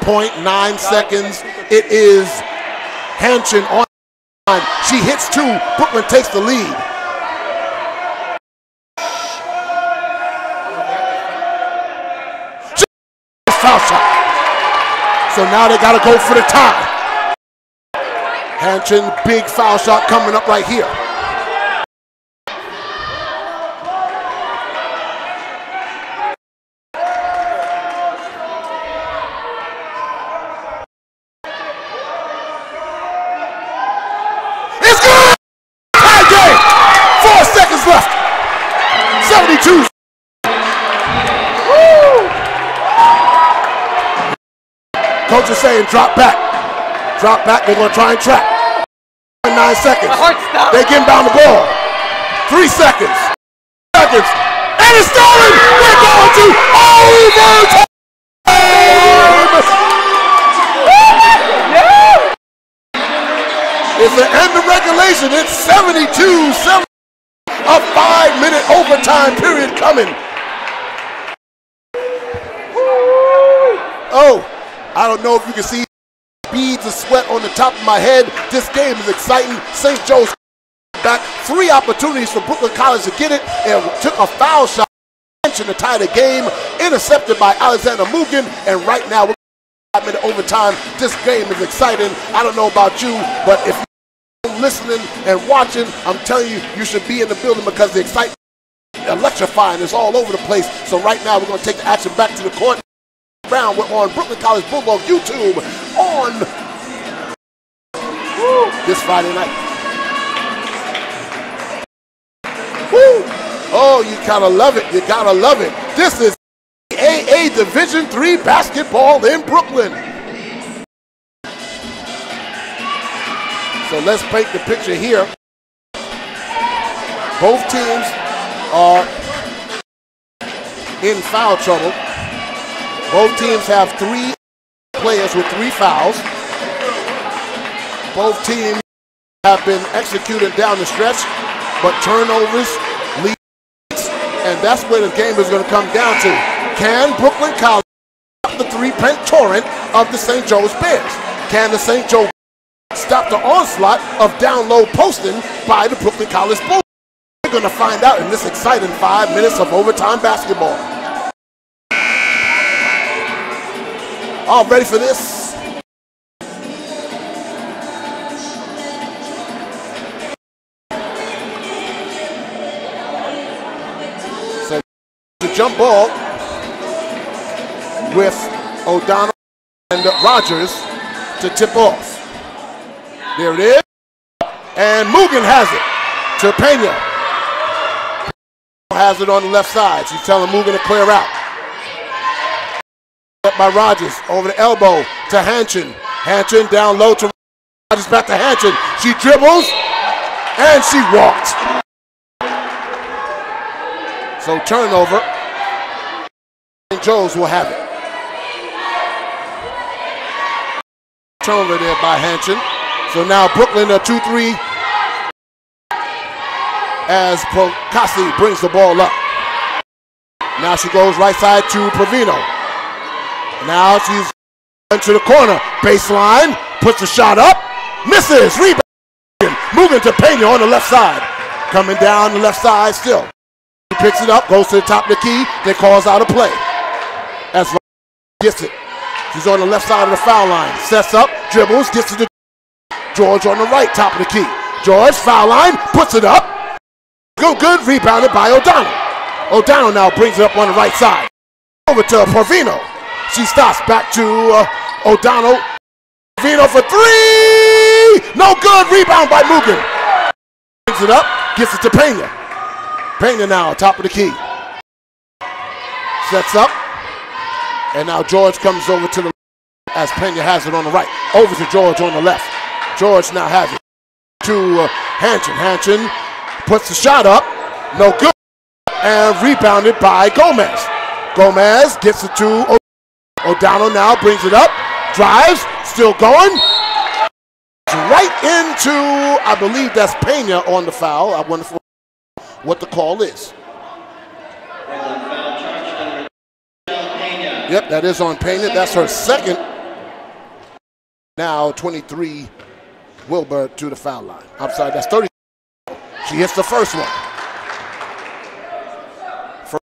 0.9 seconds. It is Hanshin on the line. She hits 2. Brooklyn takes the lead. Foul shot. So now they got to go for the tie. Hanshin, big foul shot coming up right here. It's good! Tie game! 4 seconds left. 72. Coach is saying drop back. Drop back, they're going to try and trap. 9 seconds. They get down the ball. 3 seconds. And it's stolen! We're going to overtime! the end of regulation. It's 72-7. A 5-minute overtime period coming. Oh, I don't know if you can see beads of sweat on the top of my head. This game is exciting. St. Joe's back. 3 opportunities for Brooklyn College to get it, and took a foul shot to tie the game, intercepted by Alexander Mugen, and right now we're 5-minute overtime. This game is exciting. I don't know about you, but if you're listening and watching, I'm telling you, you should be in the building because the excitement is electrifying. It's all over the place. So right now we're going to take the action back to the court. Brown, we're on Brooklyn College Bulldog YouTube on this Friday night. Woo! Oh, you gotta love it. You gotta love it. This is AA Division III basketball in Brooklyn. So let's paint the picture here. Both teams are in foul trouble. Both teams have 3 players with 3 fouls. Both teams have been executed down the stretch, but turnovers, leads, and that's where the game is going to come down to. Can Brooklyn College stop the 3-point torrent of the St. Joe's Bears? Can the St. Joe stop the onslaught of down-low posting by the Brooklyn College Bulls? We're going to find out in this exciting 5 minutes of overtime basketball. All ready for this? So the jump ball with O'Donnell and Rogers to tip off. There it is. And Mugen has it to Pena. Has it on the left side. She's telling Mugen to clear out. Up by Rogers, over the elbow to Hanchin. Hanchin down low to Rogers, back to Hanchin. She dribbles, and she walked. So turnover. St. Joe's will have it. Turnover there by Hanchin. So now Brooklyn a 2-3 as Procassi brings the ball up. Now she goes right side to Provino. Now she's into the corner. Baseline, puts the shot up, misses, rebound. Moving to Pena on the left side. Coming down the left side still. He picks it up, goes to the top of the key, then calls out a play. As gets it. She's on the left side of the foul line. Sets up, dribbles, gets to the George on the right, top of the key. George, foul line, puts it up. Good, rebounded by O'Donnell. O'Donnell now brings it up on the right side. Over to Provino. She stops back to O'Donnell. Provino for 3! No good, rebound by Mugen. Brings it up, gets it to Pena. Pena now, top of the key. Sets up. And now George comes over to the left as Pena has it on the right. Over to George on the left. George now has it to Hanchin. Hanchin puts the shot up. No good. And rebounded by Gomez. Gomez gets it to O'Donnell now, brings it up. Drives, still going. Right into, I believe that's Pena on the foul. I wonder what the call is. Yep, that is on Pena. That's her second. Now 23, Wilbur to the foul line. I'm sorry, that's 30. She hits the first one. First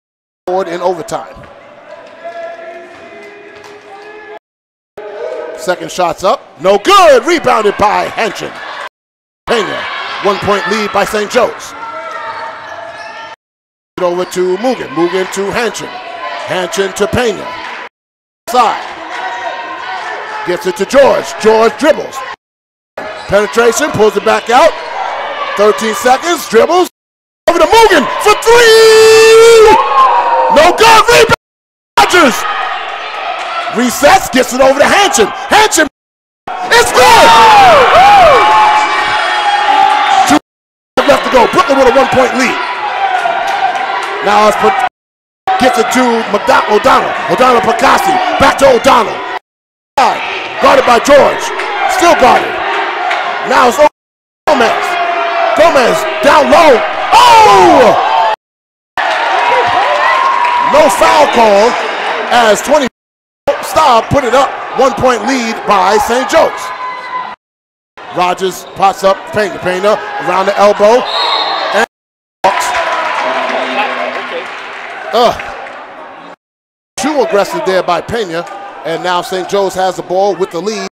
forward in overtime. Second shot's up. No good. Rebounded by Hanchin. Pena. 1-point lead by St. Joe's. Over to Mugen. Mugen to Hanchin. Hanchin to Pena. Side. Gets it to George. George dribbles. Penetration. Pulls it back out. 13 seconds. Dribbles. Over to Mugen for 3. No good. Rebound. Rogers. Resets. Gets it over to Hanchin. Hanchin. It's good. 2 left to go. Brooklyn with a 1-point lead. Now gets it to O'Donnell. O'Donnell Procassi. Back to O'Donnell. Guarded by George. Still guarded. Now it's Gomez. Gomez down low. Oh! No foul call as 20 Star put it up. 1 point lead by St. Joe's. Rogers pots up Pena. Pena around the elbow. And too aggressive there by Pena. And now St. Joe's has the ball with the lead.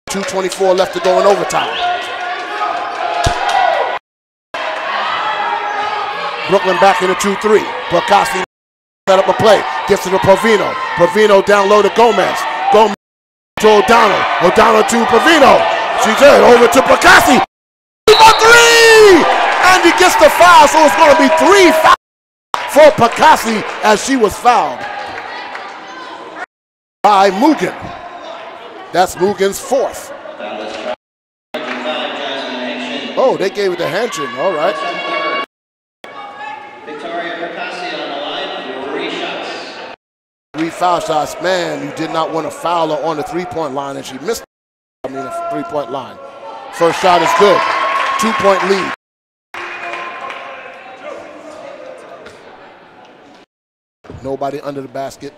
2:24 left to go in overtime. Brooklyn back in the 2-3. Percassi set up a play. Gets to Provino. Provino down low to Gomez. Gomez to O'Donnell. O'Donnell to Provino. She's in over to Percassi. For three! And he gets the foul, so it's going to be 3 fouls for Percassi as she was fouled by Mugen. That's Mugen's 4th. Oh, they gave it to Hanchin. All right. Victoria Percassi on the line, 3 shots. 3 foul shots. Man, you did not want to foul her on the 3-point line, and she missed the 3-point line. First shot is good. 2-point lead. Nobody under the basket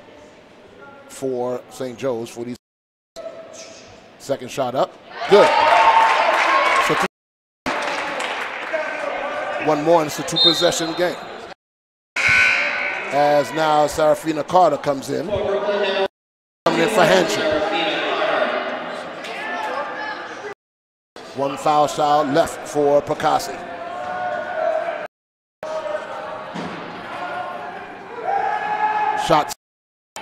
for St. Joe's for these. Second shot up. Good. So one more, and it's a 2-possession game. As now Serafina Carter comes in. Coming in for Hanchin. 1 foul shot left for Percassi. Shots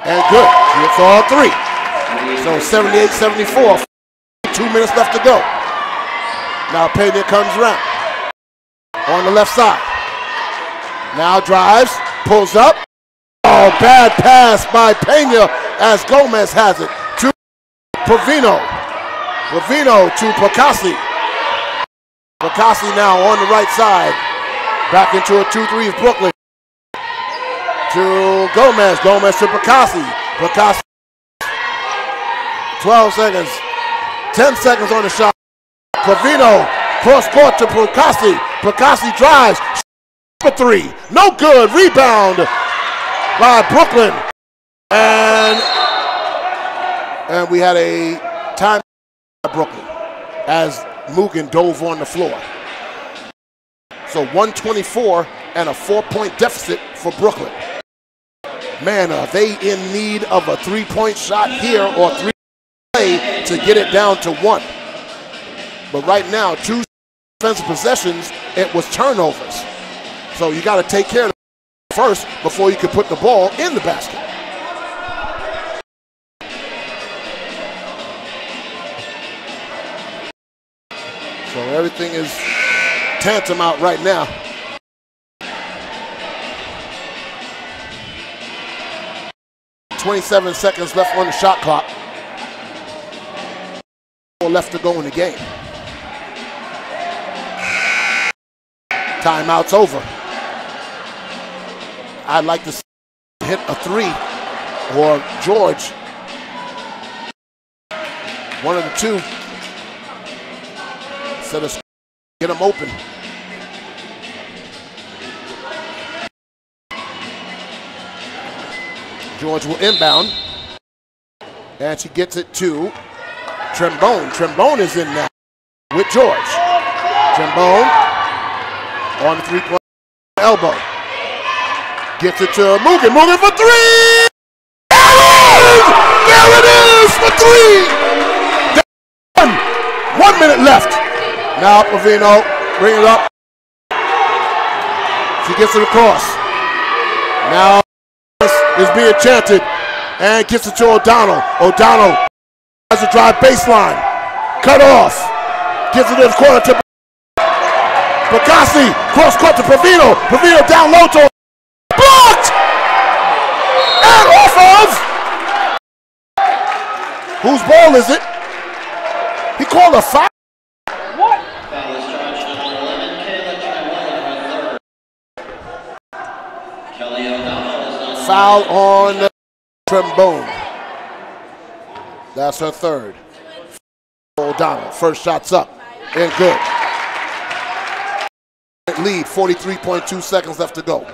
and good. She hits all 3. So 78-74. 2 minutes left to go. Now Pena comes around on the left side. Now drives, pulls up. Oh, bad pass by Pena as Gomez has it to Provino. Provino to Percassi. Percassi now on the right side. Back into a 2-3 of Brooklyn. To Gomez. Gomez to Percassi. Percassi. 12 seconds. 10 seconds on the shot. Provino cross court to Percassi. Percassi drives for 3. No good. Rebound by Brooklyn. And we had a time by Brooklyn as Mugen dove on the floor. So 124 and a 4-point deficit for Brooklyn. Man, are they in need of a 3-point shot here or 3 play to get it down to 1. But right now, 2 defensive possessions, it was turnovers. So you got to take care of it first before you can put the ball in the basket. So everything is tantamount right now. .27 seconds left on the shot clock. 4 left to go in the game. Timeout's over. I'd like to hit a 3 or George. One of the 2. Instead of get them open. George will inbound. And she gets it to Trembone. Trembone is in now with George. Trembone on the 3-point elbow. Gets it to Mugen. Mugen for 3! There it is for 3! 1 minute left. Now Provino bring it up. She gets it across. Now is being chanted and gets it to O'Donnell. O'Donnell has a drive baseline. Cut off. Gives it in the corner to Percassi. Cross court to Provino. Provino down low to blocked! And off of. Whose ball is it? He called a foul. Foul is charged number 11, Kayla Trembone, her 3rd. Kelly O'Donnell is on Foul on Trembone. That's her 3rd. O'Donnell, first shot's up and good. lead, 43.2 seconds left to go.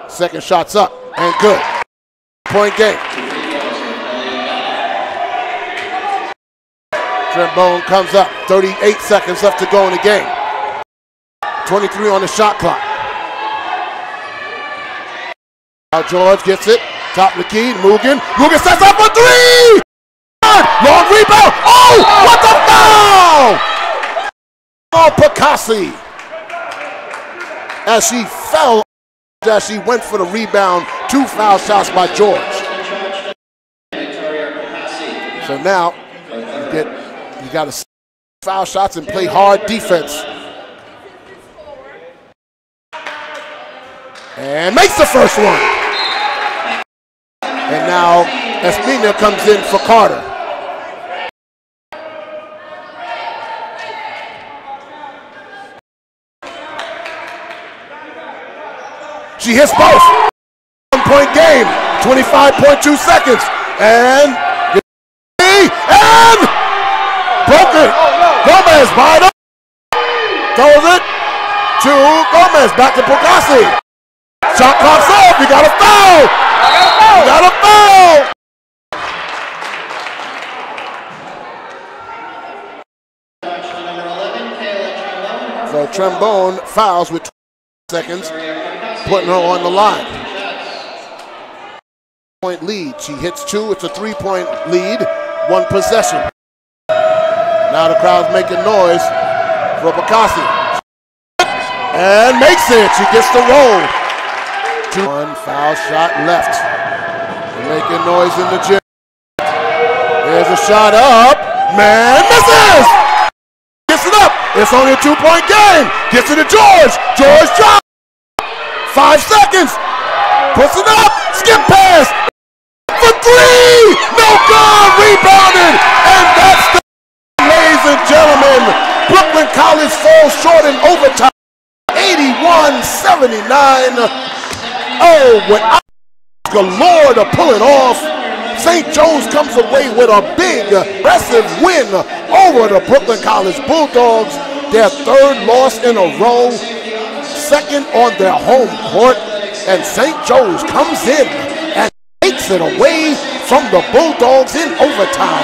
Second shot's up and good. Point game. Trembone comes up, 38 seconds left to go in the game. 23 on the shot clock. Now George gets it, top of the key, Mugen sets up for three! Long rebound, oh, what the foul! Oh, Picassi. As she fell, as she went for the rebound, 2 foul shots by George. So now, you got to foul shots and play hard defense. And makes the first one. And now Espina comes in for Carter. She hits both. 1-point game, 25.2 seconds. And broken. Gomez by it up. Throws it to Gomez. Back to Picassi. Shot clock's off. You got a foul. You got a foul. So Trembone fouls with 20 seconds, putting her on the line. Point lead. She hits 2. It's a 3-point lead. 1 possession. Now the crowd's making noise for Picassi. And makes it. She gets the roll. 1 foul shot left. They're making noise in the gym. There's a shot up. Man misses. Gets it up. It's only a 2-point game. Gets it to George. George drops. 5 seconds. Puts it up. Skip pass. For 3. No good. Rebounded. And that's the, ladies and gentlemen, Brooklyn College falls short in overtime. 81-79. Oh, when galore to pull it off. St. Joe's comes away with a big, impressive win over the Brooklyn College Bulldogs. Their 3rd loss in a row, 2nd on their home court, and St. Joe's comes in and takes it away from the Bulldogs in overtime.